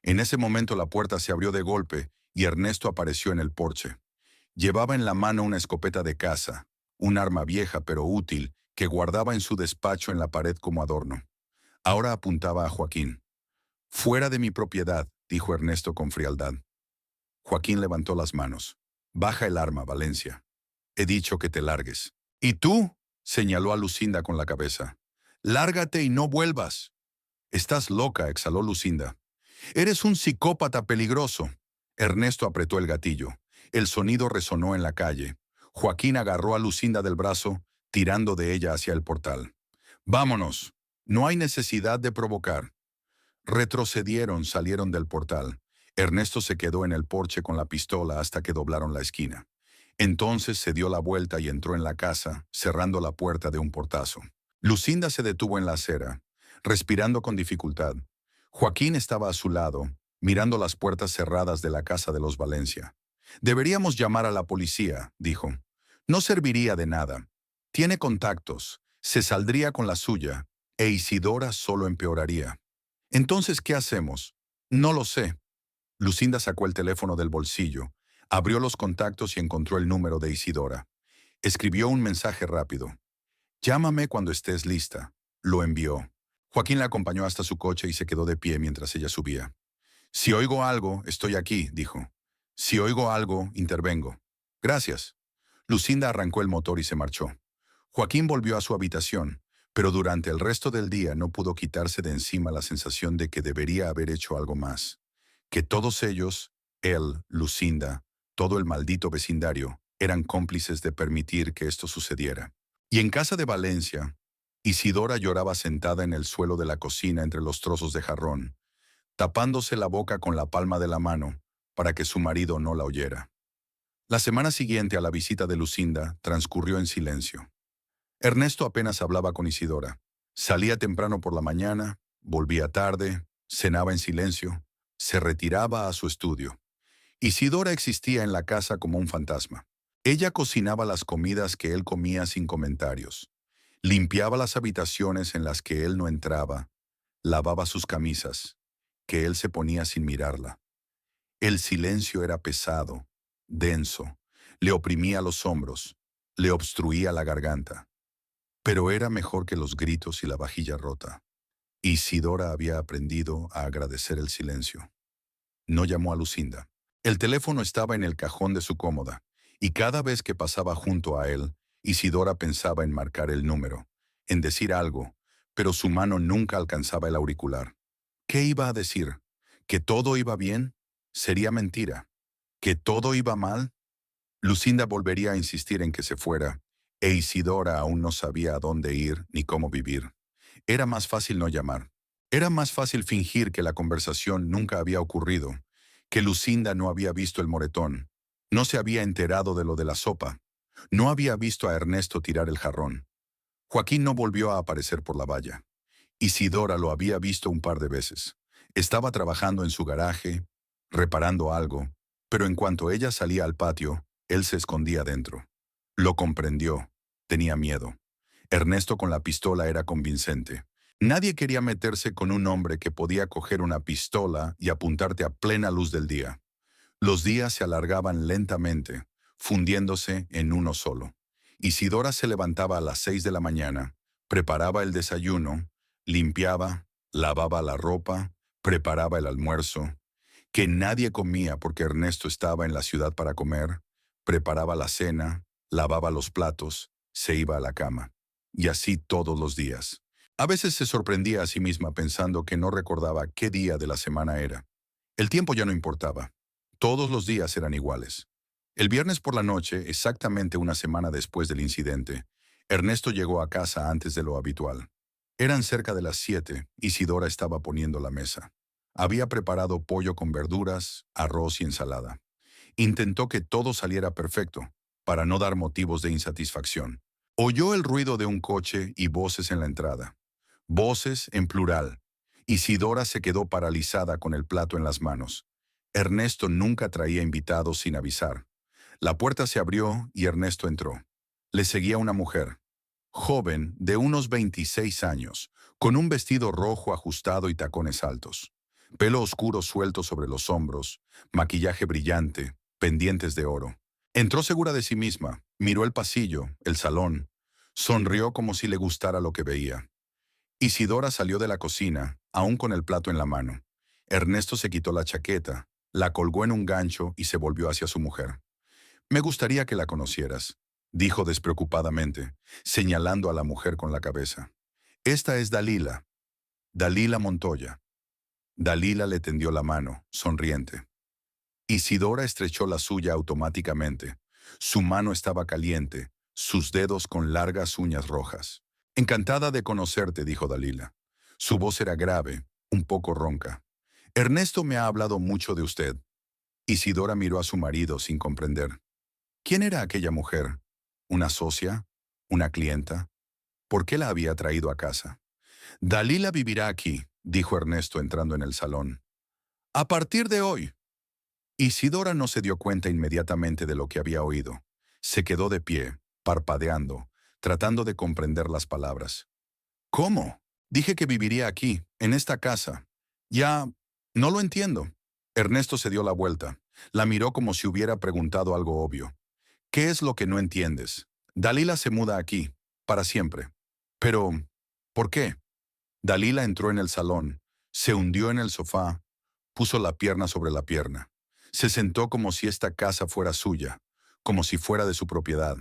En ese momento la puerta se abrió de golpe y Ernesto apareció en el porche. Llevaba en la mano una escopeta de caza, un arma vieja pero útil que guardaba en su despacho en la pared como adorno. Ahora apuntaba a Joaquín. «Fuera de mi propiedad», dijo Ernesto con frialdad. Joaquín levantó las manos. «Baja el arma, Valencia. He dicho que te largues». «¿Y tú?», señaló a Lucinda con la cabeza. «Lárgate y no vuelvas». «Estás loca», exhaló Lucinda. «Eres un psicópata peligroso». Ernesto apretó el gatillo. El sonido resonó en la calle. Joaquín agarró a Lucinda del brazo, tirando de ella hacia el portal. «Vámonos. No hay necesidad de provocar». Retrocedieron, salieron del portal. Ernesto se quedó en el porche con la pistola hasta que doblaron la esquina. Entonces se dio la vuelta y entró en la casa, cerrando la puerta de un portazo. Lucinda se detuvo en la acera, respirando con dificultad. Joaquín estaba a su lado, mirando las puertas cerradas de la casa de los Valencia. Deberíamos llamar a la policía, dijo. No serviría de nada. Tiene contactos, se saldría con la suya, e Isidora solo empeoraría. Entonces, ¿qué hacemos? No lo sé. Lucinda sacó el teléfono del bolsillo, abrió los contactos y encontró el número de Isidora. Escribió un mensaje rápido. Llámame cuando estés lista. Lo envió. Joaquín la acompañó hasta su coche y se quedó de pie mientras ella subía. Si oigo algo, estoy aquí, dijo. Si oigo algo, intervengo. Gracias. Lucinda arrancó el motor y se marchó. Joaquín volvió a su habitación, pero durante el resto del día no pudo quitarse de encima la sensación de que debería haber hecho algo más. Que todos ellos, él, Lucinda, todo el maldito vecindario, eran cómplices de permitir que esto sucediera. Y en casa de Valencia, Isidora lloraba sentada en el suelo de la cocina entre los trozos de jarrón, tapándose la boca con la palma de la mano para que su marido no la oyera. La semana siguiente a la visita de Lucinda transcurrió en silencio. Ernesto apenas hablaba con Isidora. Salía temprano por la mañana, volvía tarde, cenaba en silencio, se retiraba a su estudio. Isidora existía en la casa como un fantasma. Ella cocinaba las comidas que él comía sin comentarios. Limpiaba las habitaciones en las que él no entraba. Lavaba sus camisas, que él se ponía sin mirarla. El silencio era pesado, denso, le oprimía los hombros, le obstruía la garganta. Pero era mejor que los gritos y la vajilla rota. Isidora había aprendido a agradecer el silencio. No llamó a Lucinda. El teléfono estaba en el cajón de su cómoda, y cada vez que pasaba junto a él, Isidora pensaba en marcar el número, en decir algo, pero su mano nunca alcanzaba el auricular. ¿Qué iba a decir? ¿Que todo iba bien? Sería mentira. ¿Que todo iba mal? Lucinda volvería a insistir en que se fuera, e Isidora aún no sabía a dónde ir ni cómo vivir. Era más fácil no llamar. Era más fácil fingir que la conversación nunca había ocurrido, que Lucinda no había visto el moretón, no se había enterado de lo de la sopa, no había visto a Ernesto tirar el jarrón. Joaquín no volvió a aparecer por la valla. Isidora lo había visto un par de veces. Estaba trabajando en su garaje, reparando algo, pero en cuanto ella salía al patio, él se escondía dentro. Lo comprendió. Tenía miedo. Ernesto con la pistola era convincente. Nadie quería meterse con un hombre que podía coger una pistola y apuntarte a plena luz del día. Los días se alargaban lentamente, fundiéndose en uno solo. Isidora se levantaba a las 6 de la mañana, preparaba el desayuno, limpiaba, lavaba la ropa, preparaba el almuerzo, que nadie comía porque Ernesto estaba en la ciudad para comer, preparaba la cena, lavaba los platos, se iba a la cama. Y así todos los días. A veces se sorprendía a sí misma pensando que no recordaba qué día de la semana era. El tiempo ya no importaba. Todos los días eran iguales. El viernes por la noche, exactamente una semana después del incidente, Ernesto llegó a casa antes de lo habitual. Eran cerca de las 7, y Isidora estaba poniendo la mesa. Había preparado pollo con verduras, arroz y ensalada. Intentó que todo saliera perfecto, para no dar motivos de insatisfacción. Oyó el ruido de un coche y voces en la entrada. Voces en plural. Isidora se quedó paralizada con el plato en las manos. Ernesto nunca traía invitados sin avisar. La puerta se abrió y Ernesto entró. Le seguía una mujer, joven, de unos 26 años, con un vestido rojo ajustado y tacones altos. Pelo oscuro suelto sobre los hombros, maquillaje brillante, pendientes de oro. Entró segura de sí misma, miró el pasillo, el salón, sonrió como si le gustara lo que veía. Isidora salió de la cocina, aún con el plato en la mano. Ernesto se quitó la chaqueta, la colgó en un gancho y se volvió hacia su mujer. «Me gustaría que la conocieras», dijo despreocupadamente, señalando a la mujer con la cabeza. «Esta es Dalila. Dalila Montoya». Dalila le tendió la mano, sonriente. Isidora estrechó la suya automáticamente. Su mano estaba caliente, sus dedos con largas uñas rojas. «Encantada de conocerte», dijo Dalila. Su voz era grave, un poco ronca. «Ernesto me ha hablado mucho de usted». Isidora miró a su marido sin comprender. ¿Quién era aquella mujer? ¿Una socia? ¿Una clienta? ¿Por qué la había traído a casa? «Dalila vivirá aquí», dijo Ernesto entrando en el salón. A partir de hoy. Isidora no se dio cuenta inmediatamente de lo que había oído. Se quedó de pie, parpadeando, tratando de comprender las palabras. ¿Cómo? Dije que viviría aquí, en esta casa. Ya, no lo entiendo. Ernesto se dio la vuelta. La miró como si hubiera preguntado algo obvio. ¿Qué es lo que no entiendes? Dalila se muda aquí, para siempre. Pero, ¿por qué? Dalila entró en el salón, se hundió en el sofá, puso la pierna sobre la pierna. Se sentó como si esta casa fuera suya, como si fuera de su propiedad.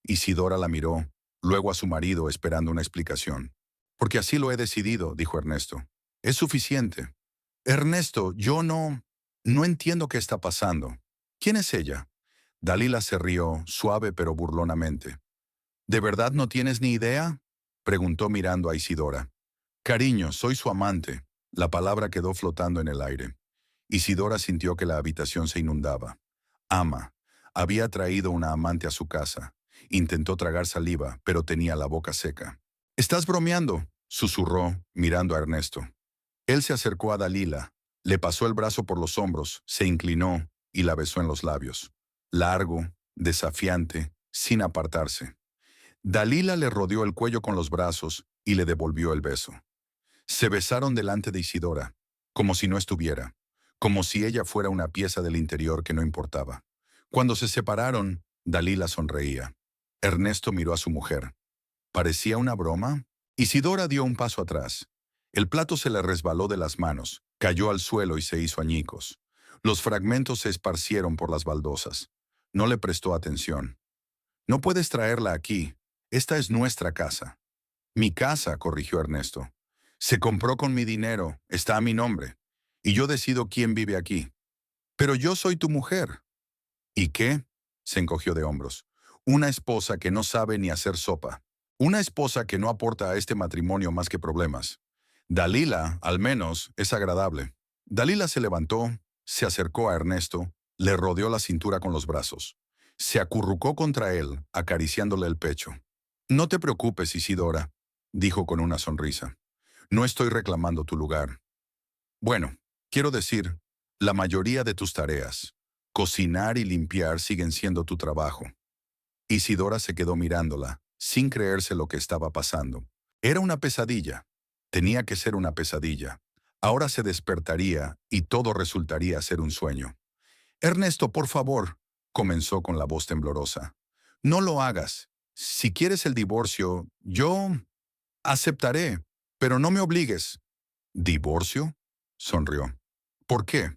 Isidora la miró, luego a su marido esperando una explicación. Porque así lo he decidido, dijo Ernesto. Es suficiente. Ernesto, yo no entiendo qué está pasando. ¿Quién es ella? Dalila se rió, suave pero burlonamente. ¿De verdad no tienes ni idea? Preguntó mirando a Isidora. Cariño, soy su amante. La palabra quedó flotando en el aire. Isidora sintió que la habitación se inundaba. Ama. Había traído una amante a su casa. Intentó tragar saliva, pero tenía la boca seca. «¿Estás bromeando?», susurró, mirando a Ernesto. Él se acercó a Dalila, le pasó el brazo por los hombros, se inclinó y la besó en los labios. Largo, desafiante, sin apartarse. Dalila le rodeó el cuello con los brazos y le devolvió el beso. Se besaron delante de Isidora, como si no estuviera, como si ella fuera una pieza del interior que no importaba. Cuando se separaron, Dalila sonreía. Ernesto miró a su mujer. ¿Parecía una broma? Isidora dio un paso atrás. El plato se le resbaló de las manos, cayó al suelo y se hizo añicos. Los fragmentos se esparcieron por las baldosas. No le prestó atención. No puedes traerla aquí. Esta es nuestra casa. Mi casa, corrigió Ernesto. Se compró con mi dinero, está a mi nombre. Y yo decido quién vive aquí. Pero yo soy tu mujer. ¿Y qué? Se encogió de hombros. Una esposa que no sabe ni hacer sopa. Una esposa que no aporta a este matrimonio más que problemas. Dalila, al menos, es agradable. Dalila se levantó, se acercó a Ernesto, le rodeó la cintura con los brazos. Se acurrucó contra él, acariciándole el pecho. No te preocupes, Isidora, dijo con una sonrisa. No estoy reclamando tu lugar. Bueno, quiero decir, la mayoría de tus tareas, cocinar y limpiar, siguen siendo tu trabajo. Isidora se quedó mirándola, sin creerse lo que estaba pasando. Era una pesadilla. Tenía que ser una pesadilla. Ahora se despertaría y todo resultaría ser un sueño. Ernesto, por favor, comenzó con la voz temblorosa. No lo hagas. Si quieres el divorcio, yo aceptaré, pero no me obligues. ¿Divorcio?, sonrió. ¿Por qué?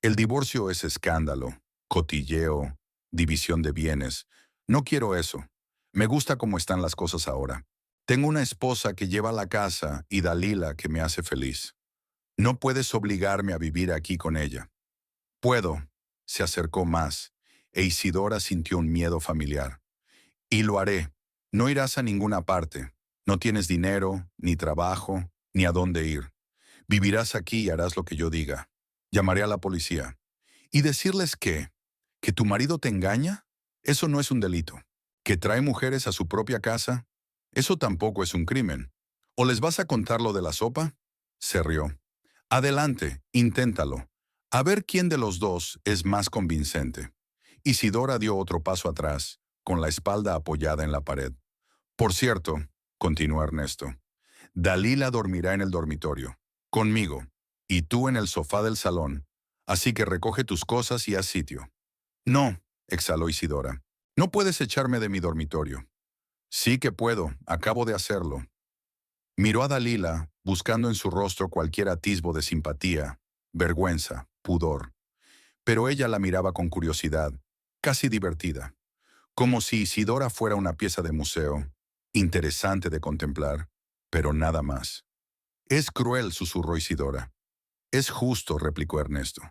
El divorcio es escándalo, cotilleo, división de bienes. No quiero eso. Me gusta cómo están las cosas ahora. Tengo una esposa que lleva la casa y Dalila que me hace feliz. No puedes obligarme a vivir aquí con ella. Puedo. Se acercó más, e Isidora sintió un miedo familiar. Y lo haré. No irás a ninguna parte. No tienes dinero, ni trabajo, ni a dónde ir. Vivirás aquí y harás lo que yo diga. Llamaré a la policía. ¿Y decirles qué? ¿Que tu marido te engaña? Eso no es un delito. ¿Que trae mujeres a su propia casa? Eso tampoco es un crimen. ¿O les vas a contar lo de la sopa? Se rió. Adelante, inténtalo. A ver quién de los dos es más convincente. Isidora dio otro paso atrás, con la espalda apoyada en la pared. Por cierto, continuó Ernesto, Dalila dormirá en el dormitorio, conmigo, y tú en el sofá del salón, así que recoge tus cosas y haz sitio. No, exhaló Isidora. No puedes echarme de mi dormitorio. Sí que puedo, acabo de hacerlo. Miró a Dalila, buscando en su rostro cualquier atisbo de simpatía, vergüenza, pudor. Pero ella la miraba con curiosidad, casi divertida, como si Isidora fuera una pieza de museo, interesante de contemplar, pero nada más. Es cruel, susurró Isidora. Es justo, replicó Ernesto.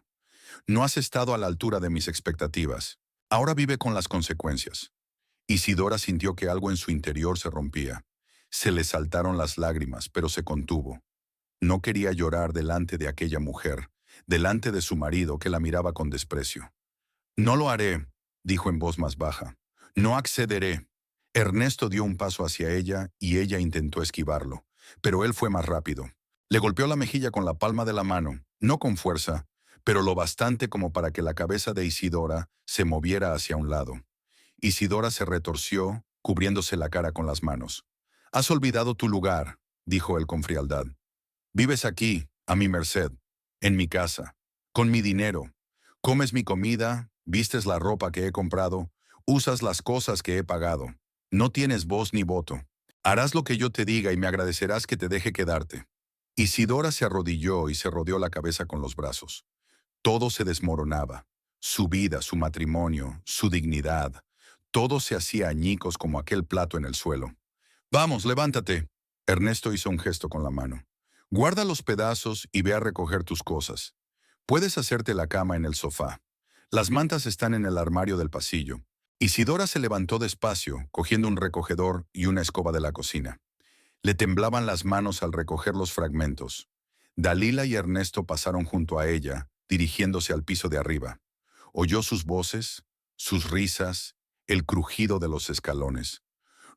No has estado a la altura de mis expectativas. Ahora vive con las consecuencias. Isidora sintió que algo en su interior se rompía. Se le saltaron las lágrimas, pero se contuvo. No quería llorar delante de aquella mujer, delante de su marido que la miraba con desprecio. No lo haré, dijo en voz más baja. No accederé. Ernesto dio un paso hacia ella y ella intentó esquivarlo, pero él fue más rápido. Le golpeó la mejilla con la palma de la mano, no con fuerza, pero lo bastante como para que la cabeza de Isidora se moviera hacia un lado. Isidora se retorció, cubriéndose la cara con las manos. «Has olvidado tu lugar», dijo él con frialdad. «Vives aquí, a mi merced, en mi casa, con mi dinero. Comes mi comida, vistes la ropa que he comprado, usas las cosas que he pagado. No tienes voz ni voto. Harás lo que yo te diga y me agradecerás que te deje quedarte». Isidora se arrodilló y se rodeó la cabeza con los brazos. Todo se desmoronaba. Su vida, su matrimonio, su dignidad. Todo se hacía añicos como aquel plato en el suelo. «Vamos, levántate». Ernesto hizo un gesto con la mano. «Guarda los pedazos y ve a recoger tus cosas. Puedes hacerte la cama en el sofá. Las mantas están en el armario del pasillo». Isidora se levantó despacio, cogiendo un recogedor y una escoba de la cocina. Le temblaban las manos al recoger los fragmentos. Dalila y Ernesto pasaron junto a ella, dirigiéndose al piso de arriba. Oyó sus voces, sus risas, el crujido de los escalones.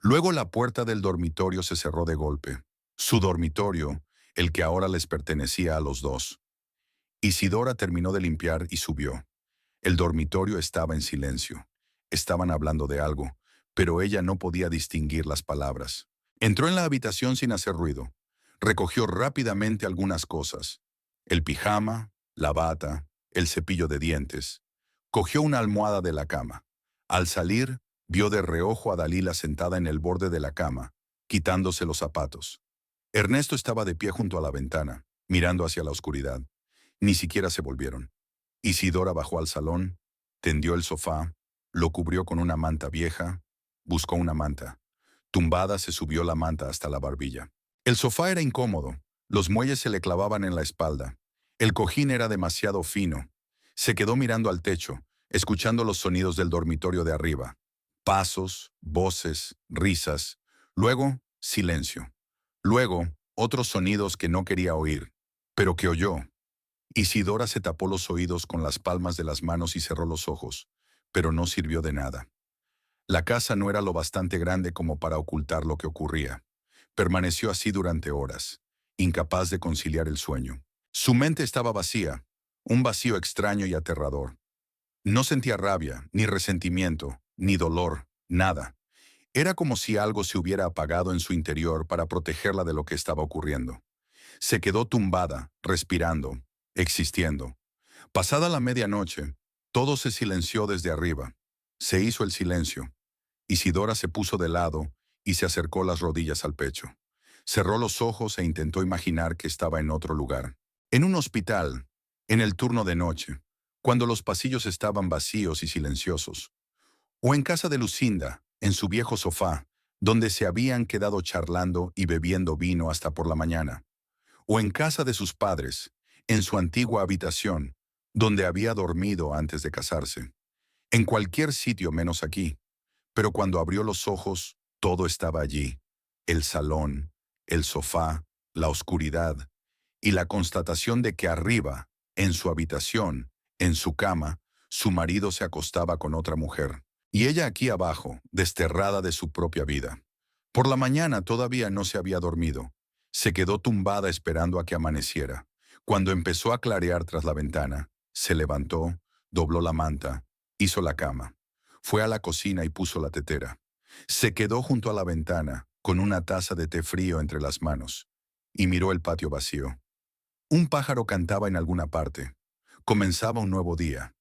Luego la puerta del dormitorio se cerró de golpe. Su dormitorio, el que ahora les pertenecía a los dos. Isidora terminó de limpiar y subió. El dormitorio estaba en silencio. Estaban hablando de algo, pero ella no podía distinguir las palabras. Entró en la habitación sin hacer ruido. Recogió rápidamente algunas cosas. El pijama, la bata, el cepillo de dientes. Cogió una almohada de la cama. Al salir, vio de reojo a Dalila sentada en el borde de la cama, quitándose los zapatos. Ernesto estaba de pie junto a la ventana, mirando hacia la oscuridad. Ni siquiera se volvieron. Isidora bajó al salón, tendió el sofá, lo cubrió con una manta vieja, buscó una manta. Tumbada se subió la manta hasta la barbilla. El sofá era incómodo, los muelles se le clavaban en la espalda. El cojín era demasiado fino. Se quedó mirando al techo, escuchando los sonidos del dormitorio de arriba. Pasos, voces, risas. Luego, silencio. Luego, otros sonidos que no quería oír, pero que oyó. Isidora se tapó los oídos con las palmas de las manos y cerró los ojos, pero no sirvió de nada. La casa no era lo bastante grande como para ocultar lo que ocurría. Permaneció así durante horas, incapaz de conciliar el sueño. Su mente estaba vacía, un vacío extraño y aterrador. No sentía rabia, ni resentimiento, ni dolor, nada. Era como si algo se hubiera apagado en su interior para protegerla de lo que estaba ocurriendo. Se quedó tumbada, respirando, existiendo. Pasada la medianoche, todo se silenció desde arriba. Se hizo el silencio. Isidora se puso de lado y se acercó las rodillas al pecho. Cerró los ojos e intentó imaginar que estaba en otro lugar. En un hospital, en el turno de noche, cuando los pasillos estaban vacíos y silenciosos. O en casa de Lucinda, en su viejo sofá, donde se habían quedado charlando y bebiendo vino hasta por la mañana. O en casa de sus padres, en su antigua habitación, donde había dormido antes de casarse. En cualquier sitio menos aquí. Pero cuando abrió los ojos, todo estaba allí. El salón, el sofá, la oscuridad, y la constatación de que arriba, en su habitación, en su cama, su marido se acostaba con otra mujer. Y ella aquí abajo, desterrada de su propia vida. Por la mañana todavía no se había dormido. Se quedó tumbada esperando a que amaneciera. Cuando empezó a clarear tras la ventana, se levantó, dobló la manta, hizo la cama. Fue a la cocina y puso la tetera. Se quedó junto a la ventana, con una taza de té frío entre las manos, y miró el patio vacío. Un pájaro cantaba en alguna parte. Comenzaba un nuevo día.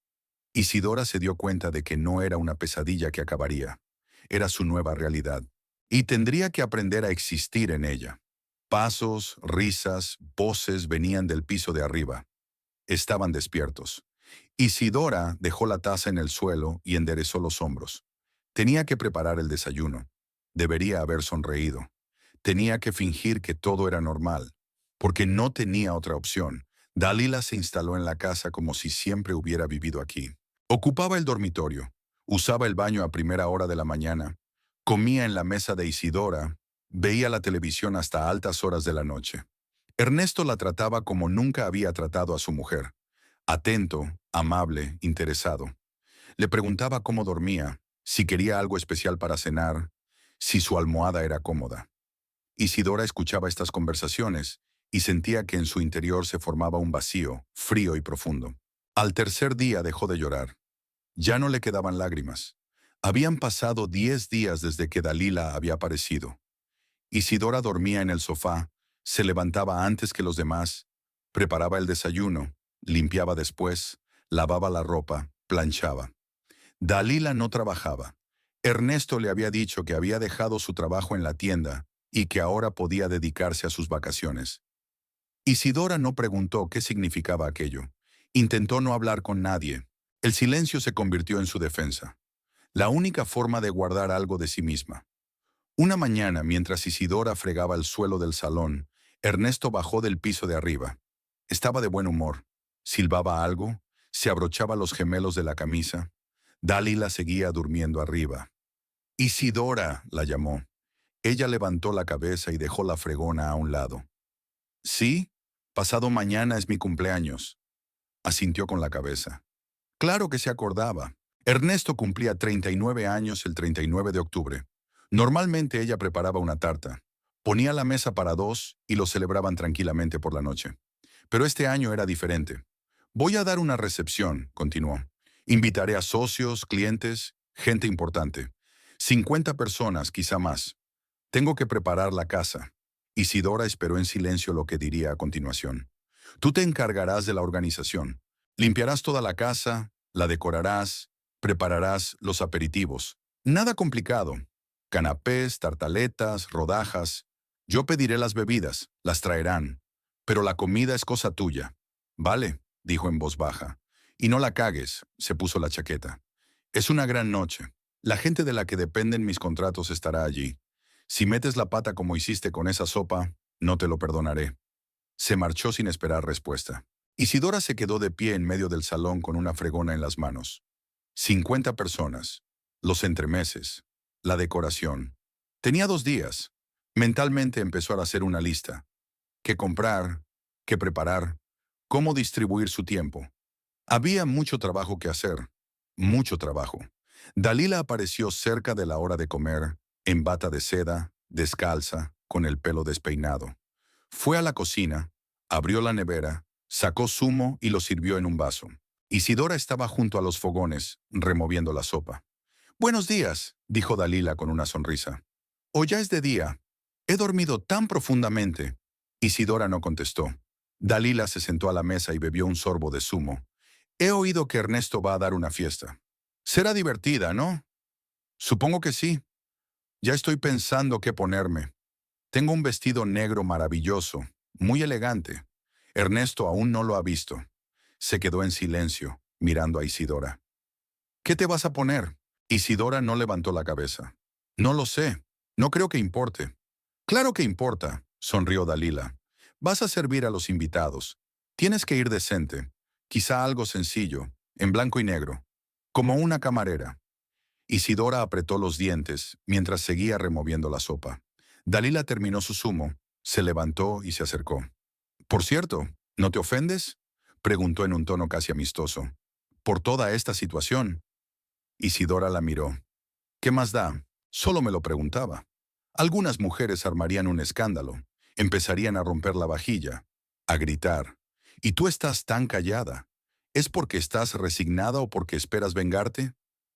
Isidora se dio cuenta de que no era una pesadilla que acabaría. Era su nueva realidad. Y tendría que aprender a existir en ella. Pasos, risas, voces venían del piso de arriba. Estaban despiertos. Isidora dejó la taza en el suelo y enderezó los hombros. Tenía que preparar el desayuno. Debería haber sonreído. Tenía que fingir que todo era normal, porque no tenía otra opción. Dalila se instaló en la casa como si siempre hubiera vivido aquí. Ocupaba el dormitorio, usaba el baño a primera hora de la mañana, comía en la mesa de Isidora, veía la televisión hasta altas horas de la noche. Ernesto la trataba como nunca había tratado a su mujer. Atento, amable, interesado. Le preguntaba cómo dormía, si quería algo especial para cenar, si su almohada era cómoda. Isidora escuchaba estas conversaciones y sentía que en su interior se formaba un vacío, frío y profundo. Al tercer día dejó de llorar. Ya no le quedaban lágrimas. Habían pasado 10 días desde que Dalila había aparecido. Isidora dormía en el sofá, se levantaba antes que los demás, preparaba el desayuno, limpiaba después, lavaba la ropa, planchaba. Dalila no trabajaba. Ernesto le había dicho que había dejado su trabajo en la tienda y que ahora podía dedicarse a sus vacaciones. Isidora no preguntó qué significaba aquello. Intentó no hablar con nadie. El silencio se convirtió en su defensa. La única forma de guardar algo de sí misma. Una mañana, mientras Isidora fregaba el suelo del salón, Ernesto bajó del piso de arriba. Estaba de buen humor. Silbaba algo, se abrochaba los gemelos de la camisa. Dalila seguía durmiendo arriba. Isidora, la llamó. Ella levantó la cabeza y dejó la fregona a un lado. Sí, pasado mañana es mi cumpleaños. Asintió con la cabeza. Claro que se acordaba. Ernesto cumplía 39 años el 39 de octubre. Normalmente ella preparaba una tarta, ponía la mesa para dos y lo celebraban tranquilamente por la noche. Pero este año era diferente. Voy a dar una recepción, continuó. Invitaré a socios, clientes, gente importante. 50 personas, quizá más. Tengo que preparar la casa. Isidora esperó en silencio lo que diría a continuación. Tú te encargarás de la organización. Limpiarás toda la casa, la decorarás, prepararás los aperitivos. Nada complicado. Canapés, tartaletas, rodajas. Yo pediré las bebidas, las traerán. Pero la comida es cosa tuya. Vale, dijo en voz baja. Y no la cagues, se puso la chaqueta. Es una gran noche. La gente de la que dependen mis contratos estará allí. Si metes la pata como hiciste con esa sopa, no te lo perdonaré. Se marchó sin esperar respuesta. Isidora se quedó de pie en medio del salón con una fregona en las manos. 50 personas. Los entremeses. La decoración. Tenía 2 días. Mentalmente empezó a hacer una lista. ¿Qué comprar? ¿Qué preparar? ¿Cómo distribuir su tiempo? Había mucho trabajo que hacer. Mucho trabajo. Dalila apareció cerca de la hora de comer, en bata de seda, descalza, con el pelo despeinado. Fue a la cocina, abrió la nevera, sacó zumo y lo sirvió en un vaso. Isidora estaba junto a los fogones, removiendo la sopa. «Buenos días», dijo Dalila con una sonrisa. «¿O ya es de día? He dormido tan profundamente». Isidora no contestó. Dalila se sentó a la mesa y bebió un sorbo de zumo. «He oído que Ernesto va a dar una fiesta. Será divertida, ¿no?» «Supongo que sí. Ya estoy pensando qué ponerme. Tengo un vestido negro maravilloso, muy elegante. Ernesto aún no lo ha visto». Se quedó en silencio, mirando a Isidora. «¿Qué te vas a poner?» Isidora no levantó la cabeza. «No lo sé. No creo que importe». «Claro que importa», sonrió Dalila. «Vas a servir a los invitados. Tienes que ir decente. Quizá algo sencillo, en blanco y negro. Como una camarera». Isidora apretó los dientes mientras seguía removiendo la sopa. Dalila terminó su zumo, se levantó y se acercó. «Por cierto, ¿no te ofendes?», preguntó en un tono casi amistoso. «Por toda esta situación». Isidora la miró. «¿Qué más da? Solo me lo preguntaba». Algunas mujeres armarían un escándalo, empezarían a romper la vajilla, a gritar. «¿Y tú estás tan callada? ¿Es porque estás resignada o porque esperas vengarte?»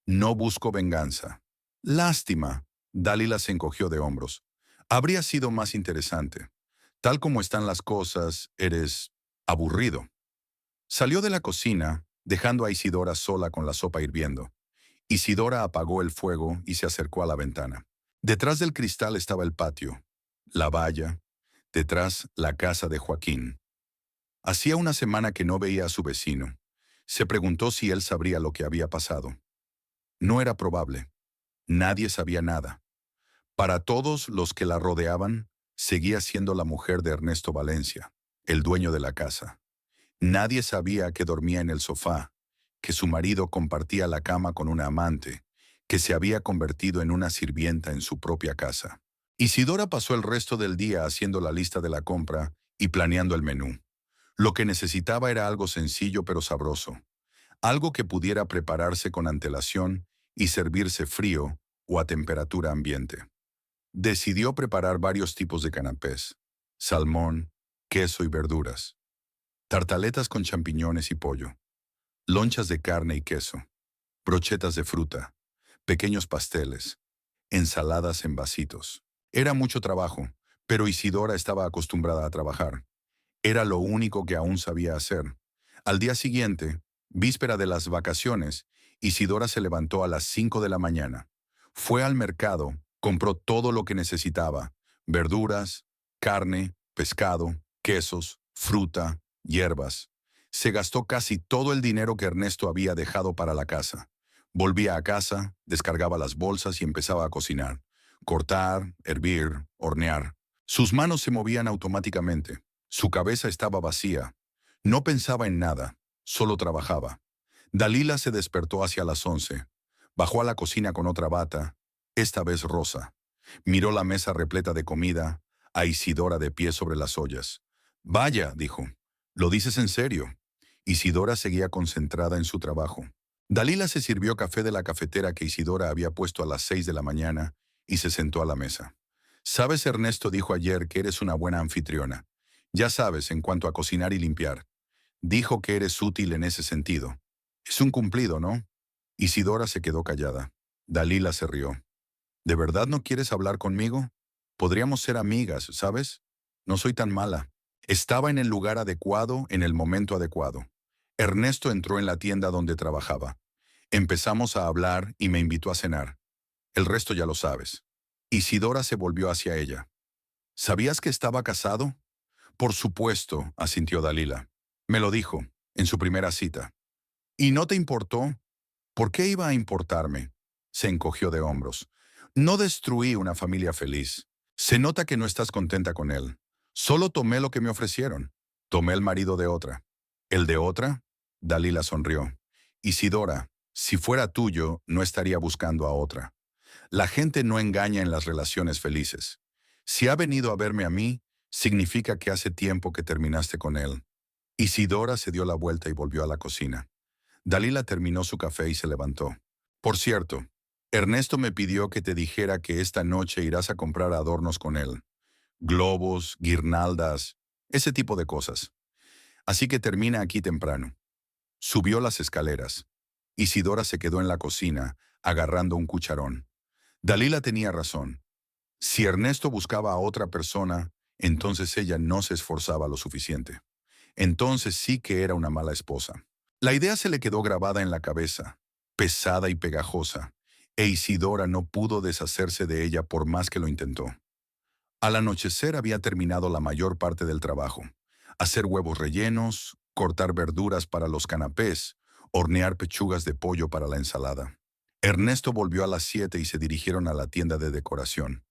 «No busco venganza». «Lástima». Dalila se encogió de hombros. «Habría sido más interesante. Tal como están las cosas, eres aburrido». Salió de la cocina, dejando a Isidora sola con la sopa hirviendo. Isidora apagó el fuego y se acercó a la ventana. Detrás del cristal estaba el patio, la valla, detrás la casa de Joaquín. Hacía una semana que no veía a su vecino. Se preguntó si él sabría lo que había pasado. No era probable. Nadie sabía nada. Para todos los que la rodeaban, seguía siendo la mujer de Ernesto Valencia, el dueño de la casa. Nadie sabía que dormía en el sofá, que su marido compartía la cama con una amante, que se había convertido en una sirvienta en su propia casa. Isidora pasó el resto del día haciendo la lista de la compra y planeando el menú. Lo que necesitaba era algo sencillo pero sabroso, algo que pudiera prepararse con antelación y servirse frío o a temperatura ambiente. Decidió preparar varios tipos de canapés: salmón, queso y verduras, tartaletas con champiñones y pollo, lonchas de carne y queso, brochetas de fruta, pequeños pasteles, ensaladas en vasitos. Era mucho trabajo, pero Isidora estaba acostumbrada a trabajar. Era lo único que aún sabía hacer. Al día siguiente, víspera de las vacaciones, Isidora se levantó a las 5 de la mañana. Fue al mercado, compró todo lo que necesitaba: verduras, carne, pescado, quesos, fruta, hierbas. Se gastó casi todo el dinero que Ernesto había dejado para la casa. Volvía a casa, descargaba las bolsas y empezaba a cocinar. Cortar, hervir, hornear. Sus manos se movían automáticamente. Su cabeza estaba vacía. No pensaba en nada, solo trabajaba. Dalila se despertó hacia las 11. Bajó a la cocina con otra bata, esta vez rosa. Miró la mesa repleta de comida, a Isidora de pie sobre las ollas. Vaya, dijo, ¿lo dices en serio? Isidora seguía concentrada en su trabajo. Dalila se sirvió café de la cafetera que Isidora había puesto a las 6 de la mañana y se sentó a la mesa. Sabes, Ernesto dijo ayer que eres una buena anfitriona. Ya sabes, en cuanto a cocinar y limpiar. Dijo que eres útil en ese sentido. Es un cumplido, ¿no? Isidora se quedó callada. Dalila se rió. ¿De verdad no quieres hablar conmigo? Podríamos ser amigas, ¿sabes? No soy tan mala. Estaba en el lugar adecuado, en el momento adecuado. Ernesto entró en la tienda donde trabajaba. Empezamos a hablar y me invitó a cenar. El resto ya lo sabes. Isidora se volvió hacia ella. ¿Sabías que estaba casado? Por supuesto, asintió Dalila. Me lo dijo, en su primera cita. ¿Y no te importó? ¿Por qué iba a importarme? Se encogió de hombros. No destruí una familia feliz. Se nota que no estás contenta con él. Solo tomé lo que me ofrecieron. Tomé el marido de otra. ¿El de otra? Dalila sonrió. Isidora, si fuera tuyo, no estaría buscando a otra. La gente no engaña en las relaciones felices. Si ha venido a verme a mí, significa que hace tiempo que terminaste con él. Isidora se dio la vuelta y volvió a la cocina. Dalila terminó su café y se levantó. Por cierto, Ernesto me pidió que te dijera que esta noche irás a comprar adornos con él. Globos, guirnaldas, ese tipo de cosas. Así que termina aquí temprano. Subió las escaleras. Isidora se quedó en la cocina, agarrando un cucharón. Dalila tenía razón. Si Ernesto buscaba a otra persona, entonces ella no se esforzaba lo suficiente. Entonces sí que era una mala esposa. La idea se le quedó grabada en la cabeza, pesada y pegajosa, e Isidora no pudo deshacerse de ella por más que lo intentó. Al anochecer había terminado la mayor parte del trabajo: hacer huevos rellenos, cortar verduras para los canapés, hornear pechugas de pollo para la ensalada. Ernesto volvió a las 7 y se dirigieron a la tienda de decoración.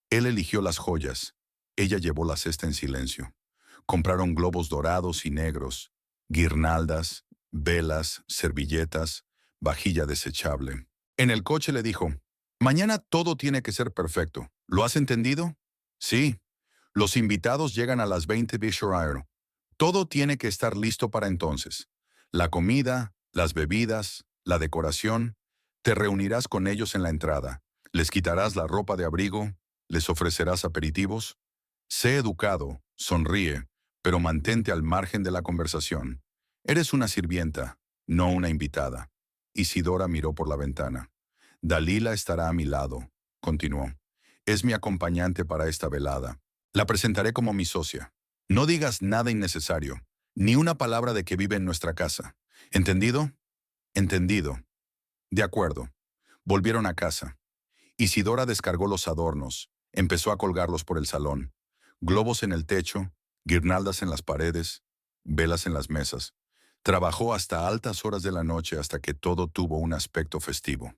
Él eligió las joyas. Ella llevó la cesta en silencio. Compraron globos dorados y negros, guirnaldas, velas, servilletas, vajilla desechable. En el coche le dijo: mañana todo tiene que ser perfecto. ¿Lo has entendido? Sí. Los invitados llegan a las 20 Bishop. Todo tiene que estar listo para entonces. La comida, las bebidas, la decoración. Te reunirás con ellos en la entrada. Les quitarás la ropa de abrigo, les ofrecerás aperitivos. Sé educado, sonríe, pero mantente al margen de la conversación. Eres una sirvienta, no una invitada. Isidora miró por la ventana. Dalila estará a mi lado, continuó. Es mi acompañante para esta velada. La presentaré como mi socia. No digas nada innecesario, ni una palabra de que vive en nuestra casa. ¿Entendido? Entendido. De acuerdo. Volvieron a casa. Isidora descargó los adornos, empezó a colgarlos por el salón. Globos en el techo, guirnaldas en las paredes, velas en las mesas. Trabajó hasta altas horas de la noche hasta que todo tuvo un aspecto festivo.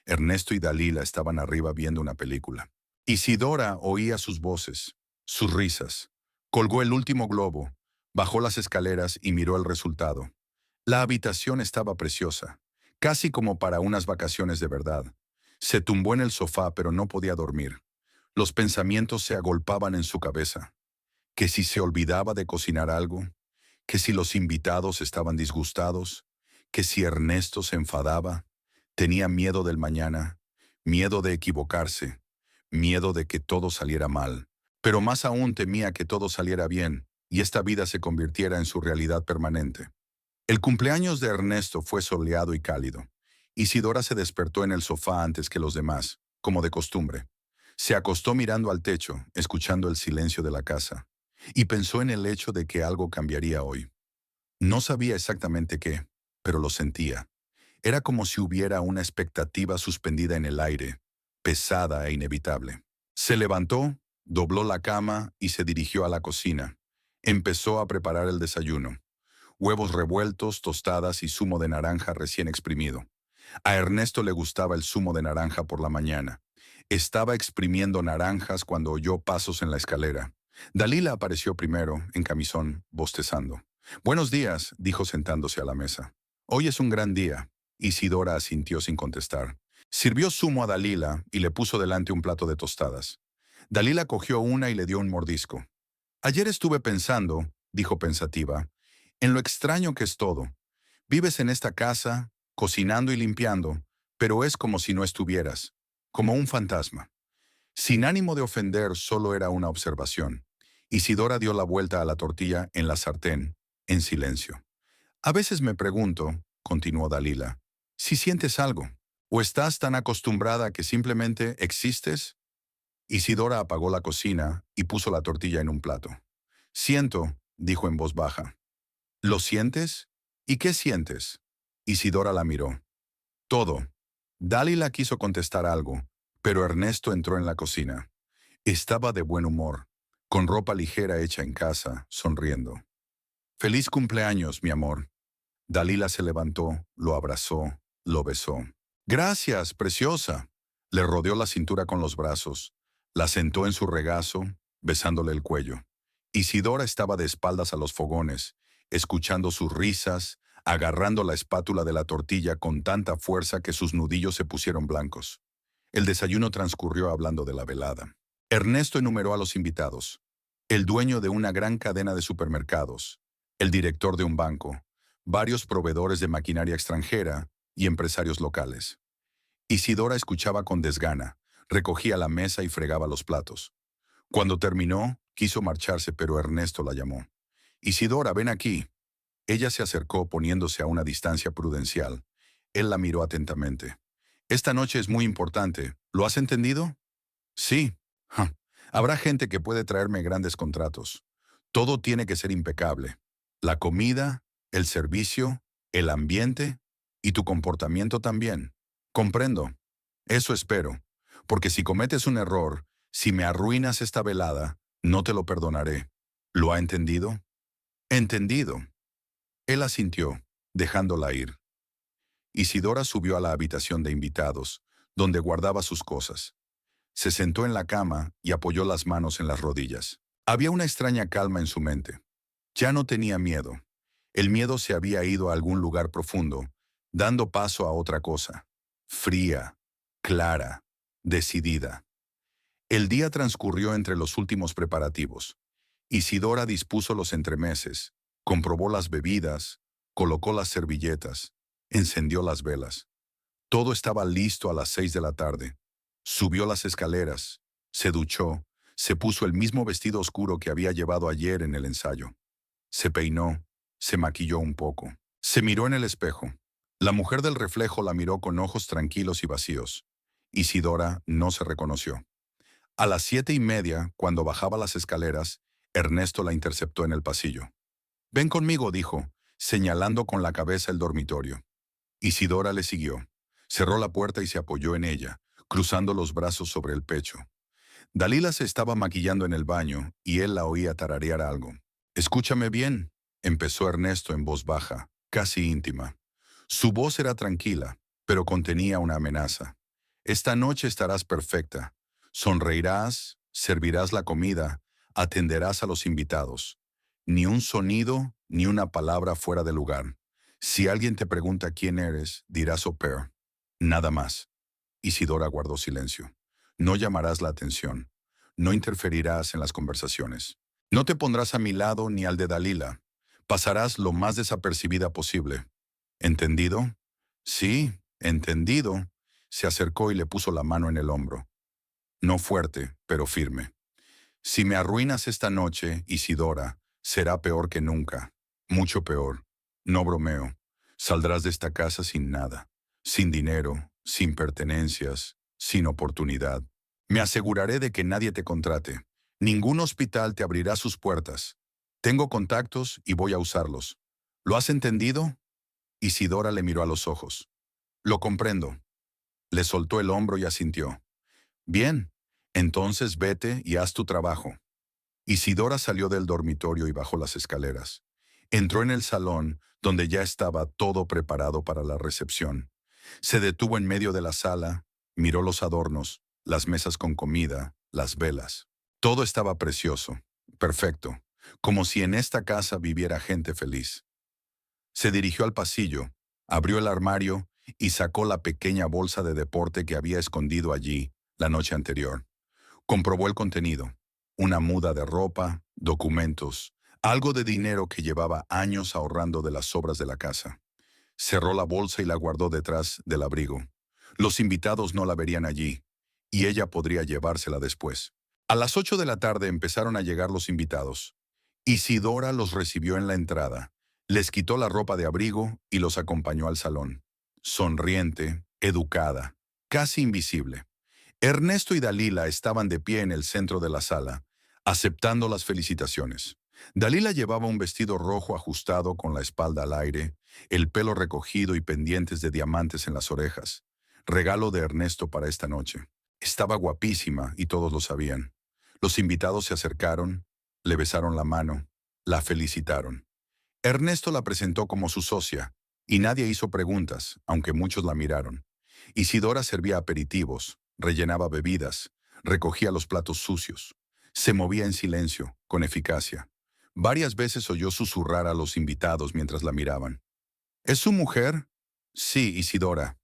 Ernesto y Dalila estaban arriba viendo una película. Isidora oía sus voces, sus risas. Colgó el último globo, bajó las escaleras y miró el resultado. La habitación estaba preciosa, casi como para unas vacaciones de verdad. Se tumbó en el sofá, pero no podía dormir. Los pensamientos se agolpaban en su cabeza. Que si se olvidaba de cocinar algo, que si los invitados estaban disgustados, que si Ernesto se enfadaba. Tenía miedo del mañana, miedo de equivocarse, miedo de que todo saliera mal. Pero más aún temía que todo saliera bien, y esta vida se convirtiera en su realidad permanente. El cumpleaños de Ernesto fue soleado y cálido. Isidora se despertó en el sofá antes que los demás, como de costumbre. Se acostó mirando al techo, escuchando el silencio de la casa, y pensó en el hecho de que algo cambiaría hoy. No sabía exactamente qué, pero lo sentía. Era como si hubiera una expectativa suspendida en el aire, pesada e inevitable. Se levantó, dobló la cama y se dirigió a la cocina. Empezó a preparar el desayuno. Huevos revueltos, tostadas y zumo de naranja recién exprimido. A Ernesto le gustaba el zumo de naranja por la mañana. Estaba exprimiendo naranjas cuando oyó pasos en la escalera. Dalila apareció primero, en camisón, bostezando. «Buenos días», dijo sentándose a la mesa. «Hoy es un gran día». Isidora asintió sin contestar. Sirvió zumo a Dalila y le puso delante un plato de tostadas. Dalila cogió una y le dio un mordisco. «Ayer estuve pensando», dijo pensativa, «en lo extraño que es todo. Vives en esta casa, cocinando y limpiando, pero es como si no estuvieras, como un fantasma». Sin ánimo de ofender, solo era una observación. Isidora dio la vuelta a la tortilla en la sartén, en silencio. «A veces me pregunto», continuó Dalila, «si sientes algo, o estás tan acostumbrada que simplemente existes». Isidora apagó la cocina y puso la tortilla en un plato. «Siento», dijo en voz baja. «¿Lo sientes? ¿Y qué sientes?» Isidora la miró. «Todo». Dalila quiso contestar algo, pero Ernesto entró en la cocina. Estaba de buen humor, con ropa ligera hecha en casa, sonriendo. «Feliz cumpleaños, mi amor». Dalila se levantó, lo abrazó, lo besó. «Gracias, preciosa». Le rodeó la cintura con los brazos, la sentó en su regazo, besándole el cuello. Isidora estaba de espaldas a los fogones, escuchando sus risas, agarrando la espátula de la tortilla con tanta fuerza que sus nudillos se pusieron blancos. El desayuno transcurrió hablando de la velada. Ernesto enumeró a los invitados: el dueño de una gran cadena de supermercados, el director de un banco, varios proveedores de maquinaria extranjera y empresarios locales. Isidora escuchaba con desgana, recogía la mesa y fregaba los platos. Cuando terminó, quiso marcharse, pero Ernesto la llamó. «Isidora, ven aquí». Ella se acercó poniéndose a una distancia prudencial. Él la miró atentamente. «Esta noche es muy importante. ¿Lo has entendido?» «Sí». «Ja. Habrá gente que puede traerme grandes contratos. Todo tiene que ser impecable. La comida, el servicio, el ambiente y tu comportamiento también». «Comprendo. Eso espero. Porque si cometes un error, si me arruinas esta velada, no te lo perdonaré. ¿Lo ha entendido?» «Entendido». Él asintió, dejándola ir. Isidora subió a la habitación de invitados, donde guardaba sus cosas. Se sentó en la cama y apoyó las manos en las rodillas. Había una extraña calma en su mente. Ya no tenía miedo. El miedo se había ido a algún lugar profundo, dando paso a otra cosa. Fría, clara, decidida. El día transcurrió entre los últimos preparativos. Isidora dispuso los entremeses, comprobó las bebidas, colocó las servilletas, encendió las velas. Todo estaba listo a las 6 de la tarde. Subió las escaleras, se duchó, se puso el mismo vestido oscuro que había llevado ayer en el ensayo. Se peinó, se maquilló un poco. Se miró en el espejo. La mujer del reflejo la miró con ojos tranquilos y vacíos. Isidora no se reconoció. A las 7:30, cuando bajaba las escaleras, Ernesto la interceptó en el pasillo. «Ven conmigo», dijo, señalando con la cabeza el dormitorio. Isidora le siguió. Cerró la puerta y se apoyó en ella, cruzando los brazos sobre el pecho. Dalila se estaba maquillando en el baño y él la oía tararear algo. «Escúchame bien», empezó Ernesto en voz baja, casi íntima. Su voz era tranquila, pero contenía una amenaza. «Esta noche estarás perfecta. Sonreirás, servirás la comida, atenderás a los invitados. Ni un sonido, ni una palabra fuera de lugar. Si alguien te pregunta quién eres, dirás au pair. Nada más». Isidora guardó silencio. «No llamarás la atención. No interferirás en las conversaciones. No te pondrás a mi lado ni al de Dalila. Pasarás lo más desapercibida posible. ¿Entendido?» «Sí, entendido». Se acercó y le puso la mano en el hombro. No fuerte, pero firme. «Si me arruinas esta noche, Isidora, Será peor que nunca. Mucho peor. No bromeo. Saldrás de esta casa sin nada. Sin dinero, sin pertenencias, sin oportunidad. Me aseguraré de que nadie te contrate. Ningún hospital te abrirá sus puertas. Tengo contactos y voy a usarlos. ¿Lo has entendido? Isidora le miró a los ojos. Lo comprendo. Le soltó el hombro y asintió. Bien, entonces vete y haz tu trabajo. Isidora salió del dormitorio y bajó las escaleras. Entró en el salón, donde ya estaba todo preparado para la recepción. Se detuvo en medio de la sala, miró los adornos, las mesas con comida, las velas. Todo estaba precioso, perfecto, como si en esta casa viviera gente feliz. Se dirigió al pasillo, abrió el armario y sacó la pequeña bolsa de deporte que había escondido allí la noche anterior. Comprobó el contenido: una muda de ropa, documentos, algo de dinero que llevaba años ahorrando de las sobras de la casa. Cerró la bolsa y la guardó detrás del abrigo. Los invitados no la verían allí, y ella podría llevársela después. A las 8 de la tarde empezaron a llegar los invitados. Isidora los recibió en la entrada, les quitó la ropa de abrigo y los acompañó al salón. Sonriente, educada, casi invisible. Ernesto y Dalila estaban de pie en el centro de la sala, aceptando las felicitaciones. Dalila llevaba un vestido rojo ajustado con la espalda al aire, el pelo recogido y pendientes de diamantes en las orejas. Regalo de Ernesto para esta noche. Estaba guapísima y todos lo sabían. Los invitados se acercaron, le besaron la mano, la felicitaron. Ernesto la presentó como su socia, y nadie hizo preguntas, aunque muchos la miraron. Isidora servía aperitivos, rellenaba bebidas, recogía los platos sucios. Se movía en silencio, con eficacia. Varias veces oyó susurrar a los invitados mientras la miraban. ¿Es su mujer? Sí, Isidora.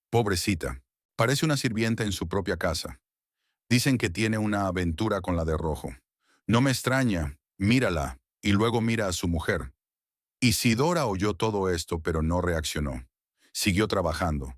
Pobrecita. Parece una sirvienta en su propia casa. Dicen que tiene una aventura con la de rojo. No me extraña, mírala, y luego mira a su mujer. Isidora oyó todo esto, pero no reaccionó. Siguió trabajando.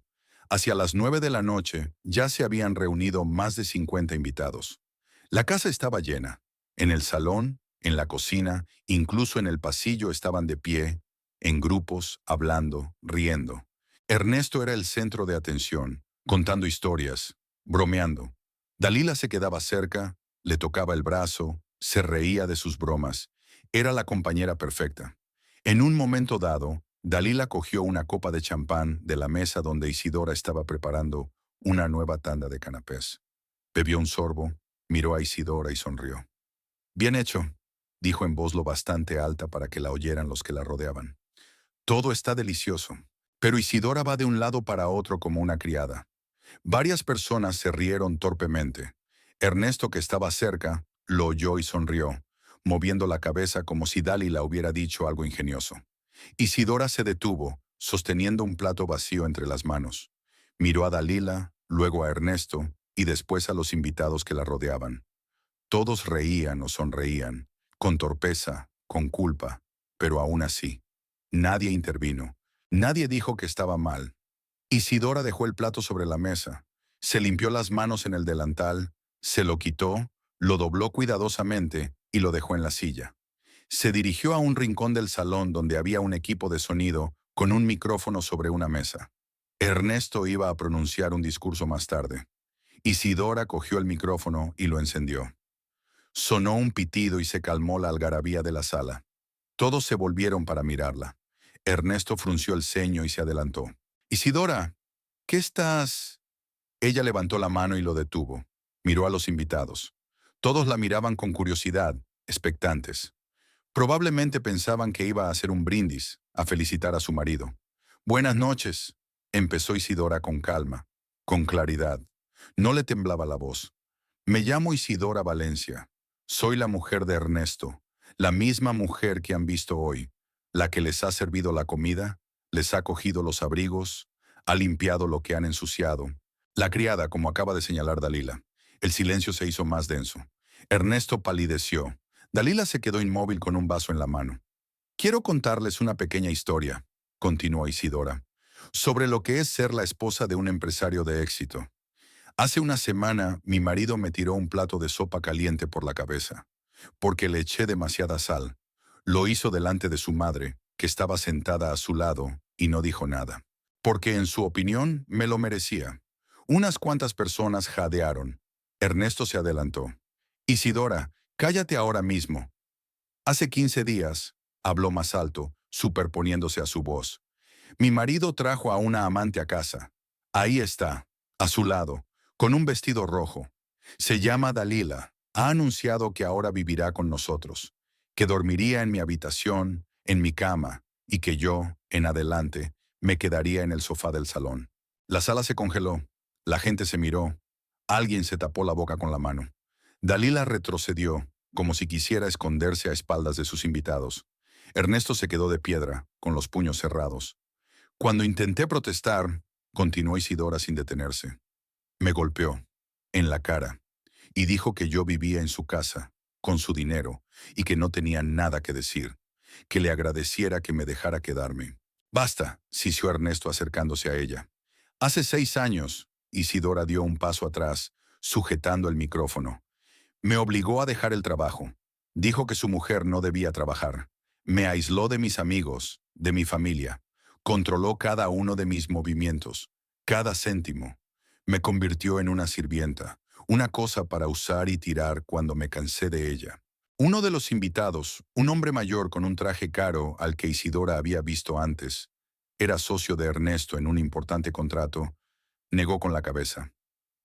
Hacia las 9 de la noche ya se habían reunido más de 50 invitados. La casa estaba llena. En el salón, en la cocina, incluso en el pasillo estaban de pie, en grupos, hablando, riendo. Ernesto era el centro de atención, contando historias, bromeando. Dalila se quedaba cerca, le tocaba el brazo, se reía de sus bromas. Era la compañera perfecta. En un momento dado, Dalila cogió una copa de champán de la mesa donde Isidora estaba preparando una nueva tanda de canapés. Bebió un sorbo, miró a Isidora y sonrió. Bien hecho, dijo en voz lo bastante alta para que la oyeran los que la rodeaban. Todo está delicioso. Pero Isidora va de un lado para otro como una criada. Varias personas se rieron torpemente. Ernesto, que estaba cerca, lo oyó y sonrió, moviendo la cabeza como si Dalila hubiera dicho algo ingenioso. Isidora se detuvo, sosteniendo un plato vacío entre las manos. Miró a Dalila, luego a Ernesto y después a los invitados que la rodeaban. Todos reían o sonreían, con torpeza, con culpa, pero aún así. Nadie intervino. Nadie dijo que estaba mal. Isidora dejó el plato sobre la mesa, se limpió las manos en el delantal, se lo quitó, lo dobló cuidadosamente y lo dejó en la silla. Se dirigió a un rincón del salón donde había un equipo de sonido con un micrófono sobre una mesa. Ernesto iba a pronunciar un discurso más tarde. Isidora cogió el micrófono y lo encendió. Sonó un pitido y se calmó la algarabía de la sala. Todos se volvieron para mirarla. Ernesto frunció el ceño y se adelantó. «Isidora, ¿qué estás...?» Ella levantó la mano y lo detuvo. Miró a los invitados. Todos la miraban con curiosidad, expectantes. Probablemente pensaban que iba a hacer un brindis, a felicitar a su marido. «Buenas noches», empezó Isidora con calma, con claridad. No le temblaba la voz. «Me llamo Isidora Valencia. Soy la mujer de Ernesto, la misma mujer que han visto hoy, la que les ha servido la comida, les ha cogido los abrigos, ha limpiado lo que han ensuciado. La criada, como acaba de señalar Dalila». El silencio se hizo más denso. Ernesto palideció. Dalila se quedó inmóvil con un vaso en la mano. «Quiero contarles una pequeña historia», continuó Isidora, «sobre lo que es ser la esposa de un empresario de éxito. Hace una semana mi marido me tiró un plato de sopa caliente por la cabeza, porque le eché demasiada sal. Lo hizo delante de su madre, que estaba sentada a su lado, y no dijo nada. Porque en su opinión me lo merecía. Unas cuantas personas jadearon. Ernesto se adelantó. Isidora, cállate ahora mismo. Hace 15 días, habló más alto, superponiéndose a su voz. Mi marido trajo a una amante a casa. Ahí está, a su lado, con un vestido rojo. Se llama Dalila. Ha anunciado que ahora vivirá con nosotros, que dormiría en mi habitación, en mi cama, y que yo, en adelante, me quedaría en el sofá del salón. La sala se congeló. La gente se miró. Alguien se tapó la boca con la mano. Dalila retrocedió, como si quisiera esconderse a espaldas de sus invitados. Ernesto se quedó de piedra, con los puños cerrados. Cuando intenté protestar, continuó Isidora sin detenerse. Me golpeó, en la cara, y dijo que yo vivía en su casa, con su dinero, y que no tenía nada que decir, que le agradeciera que me dejara quedarme. Basta, sisió Ernesto acercándose a ella. Hace 6 años, Isidora dio un paso atrás, sujetando el micrófono. Me obligó a dejar el trabajo. Dijo que su mujer no debía trabajar. Me aisló de mis amigos, de mi familia. Controló cada uno de mis movimientos, cada céntimo. Me convirtió en una sirvienta, una cosa para usar y tirar cuando me cansé de ella. Uno de los invitados, un hombre mayor con un traje caro al que Isidora había visto antes, era socio de Ernesto en un importante contrato, negó con la cabeza.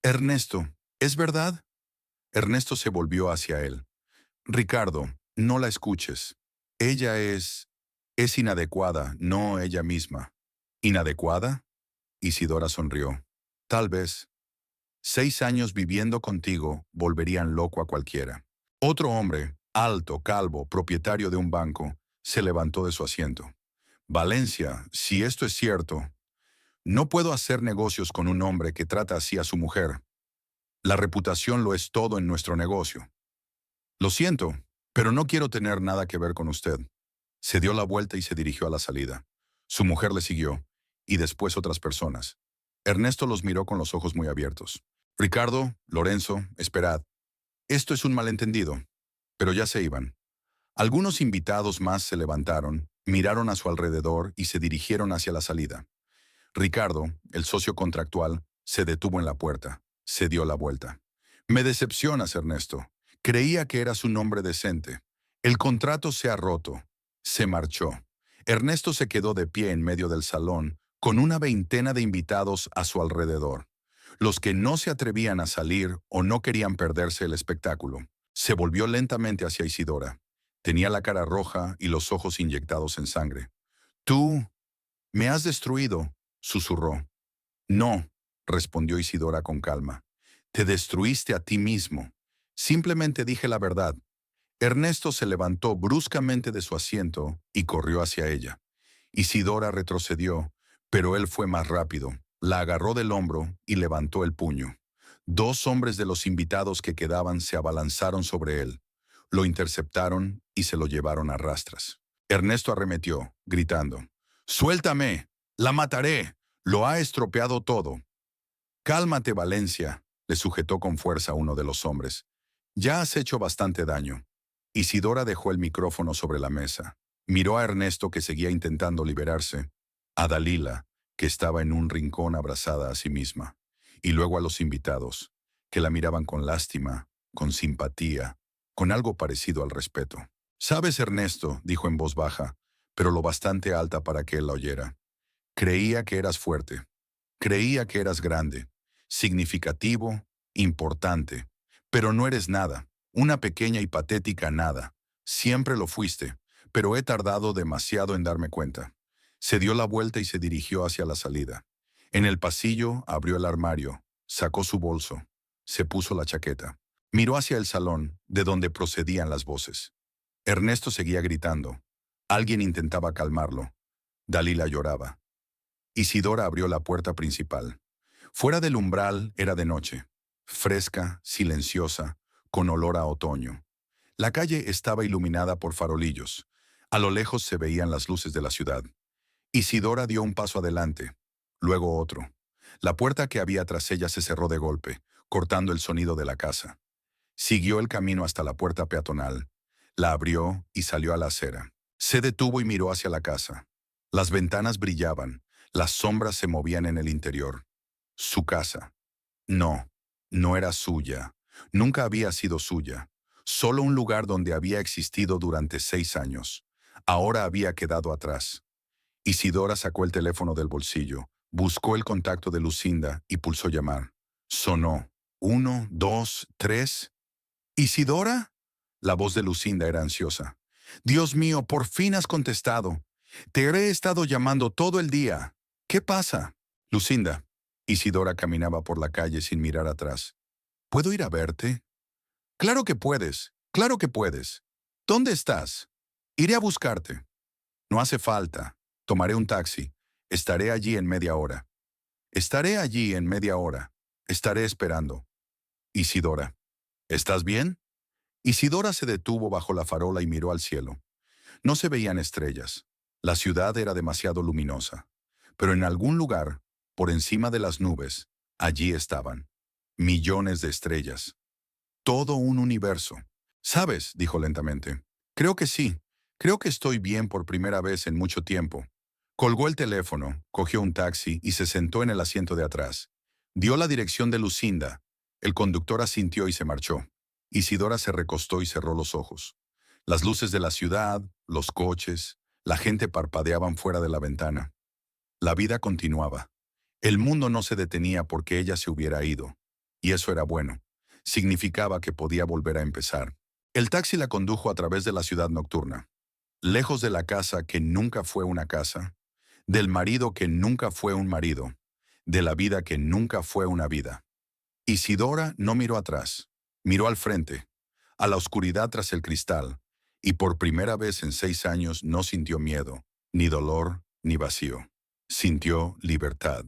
Ernesto, ¿es verdad? Ernesto se volvió hacia él. Ricardo, no la escuches. Ella es inadecuada, no ella misma. ¿Inadecuada? Isidora sonrió. Tal vez. 6 años viviendo contigo volverían loco a cualquiera. Otro hombre, alto, calvo, propietario de un banco, se levantó de su asiento. Valencia, si esto es cierto, no puedo hacer negocios con un hombre que trata así a su mujer. La reputación lo es todo en nuestro negocio. Lo siento, pero no quiero tener nada que ver con usted. Se dio la vuelta y se dirigió a la salida. Su mujer le siguió, y después otras personas. Ernesto los miró con los ojos muy abiertos. Ricardo, Lorenzo, esperad. Esto es un malentendido. Pero ya se iban. Algunos invitados más se levantaron, miraron a su alrededor y se dirigieron hacia la salida. Ricardo, el socio contractual, se detuvo en la puerta. Se dio la vuelta. Me decepcionas, Ernesto. Creía que eras un hombre decente. El contrato se ha roto. Se marchó. Ernesto se quedó de pie en medio del salón, con una veintena de invitados a su alrededor. Los que no se atrevían a salir o no querían perderse el espectáculo. Se volvió lentamente hacia Isidora. Tenía la cara roja y los ojos inyectados en sangre. Tú me has destruido, susurró. No, respondió Isidora con calma. Te destruiste a ti mismo. Simplemente dije la verdad. Ernesto se levantó bruscamente de su asiento y corrió hacia ella. Isidora retrocedió, pero él fue más rápido. La agarró del hombro y levantó el puño. 2 hombres de los invitados que quedaban se abalanzaron sobre él. Lo interceptaron y se lo llevaron a rastras. Ernesto arremetió, gritando. «¡Suéltame! ¡La mataré! Lo ha estropeado todo». «Cálmate, Valencia», le sujetó con fuerza uno de los hombres. «Ya has hecho bastante daño». Isidora dejó el micrófono sobre la mesa. Miró a Ernesto, que seguía intentando liberarse, a Dalila, que estaba en un rincón abrazada a sí misma, y luego a los invitados, que la miraban con lástima, con simpatía, con algo parecido al respeto. «Sabes, Ernesto», dijo en voz baja, pero lo bastante alta para que él la oyera. «Creía que eras fuerte. Creía que eras grande, significativo, importante. Pero no eres nada, una pequeña y patética nada. Siempre lo fuiste, pero he tardado demasiado en darme cuenta». Se dio la vuelta y se dirigió hacia la salida. En el pasillo abrió el armario, sacó su bolso, se puso la chaqueta. Miró hacia el salón, de donde procedían las voces. Ernesto seguía gritando. Alguien intentaba calmarlo. Dalila lloraba. Isidora abrió la puerta principal. Fuera del umbral era de noche, fresca, silenciosa, con olor a otoño. La calle estaba iluminada por farolillos. A lo lejos se veían las luces de la ciudad. Isidora dio un paso adelante, luego otro. La puerta que había tras ella se cerró de golpe, cortando el sonido de la casa. Siguió el camino hasta la puerta peatonal. La abrió y salió a la acera. Se detuvo y miró hacia la casa. Las ventanas brillaban, las sombras se movían en el interior. Su casa. No, no era suya. Nunca había sido suya. Solo un lugar donde había existido durante 6 años. Ahora había quedado atrás. Isidora sacó el teléfono del bolsillo, buscó el contacto de Lucinda y pulsó llamar. Sonó. 1, 2, 3. ¿Isidora? La voz de Lucinda era ansiosa. Dios mío, por fin has contestado. Te he estado llamando todo el día. ¿Qué pasa? Lucinda. Isidora caminaba por la calle sin mirar atrás. ¿Puedo ir a verte? Claro que puedes, claro que puedes. ¿Dónde estás? Iré a buscarte. No hace falta. Tomaré un taxi. Estaré allí en media hora. Estaré allí en media hora. Estaré esperando. Isidora. ¿Estás bien? Isidora se detuvo bajo la farola y miró al cielo. No se veían estrellas. La ciudad era demasiado luminosa. Pero en algún lugar, por encima de las nubes, allí estaban. Millones de estrellas. Todo un universo. ¿Sabes? Dijo lentamente. Creo que sí. Creo que estoy bien por primera vez en mucho tiempo. Colgó el teléfono, cogió un taxi y se sentó en el asiento de atrás. Dio la dirección de Lucinda. El conductor asintió y se marchó. Isidora se recostó y cerró los ojos. Las luces de la ciudad, los coches, la gente parpadeaban fuera de la ventana. La vida continuaba. El mundo no se detenía porque ella se hubiera ido. Y eso era bueno. Significaba que podía volver a empezar. El taxi la condujo a través de la ciudad nocturna. Lejos de la casa que nunca fue una casa, del marido que nunca fue un marido, de la vida que nunca fue una vida. Isidora no miró atrás, miró al frente, a la oscuridad tras el cristal, y por primera vez en 6 años no sintió miedo, ni dolor, ni vacío. Sintió libertad.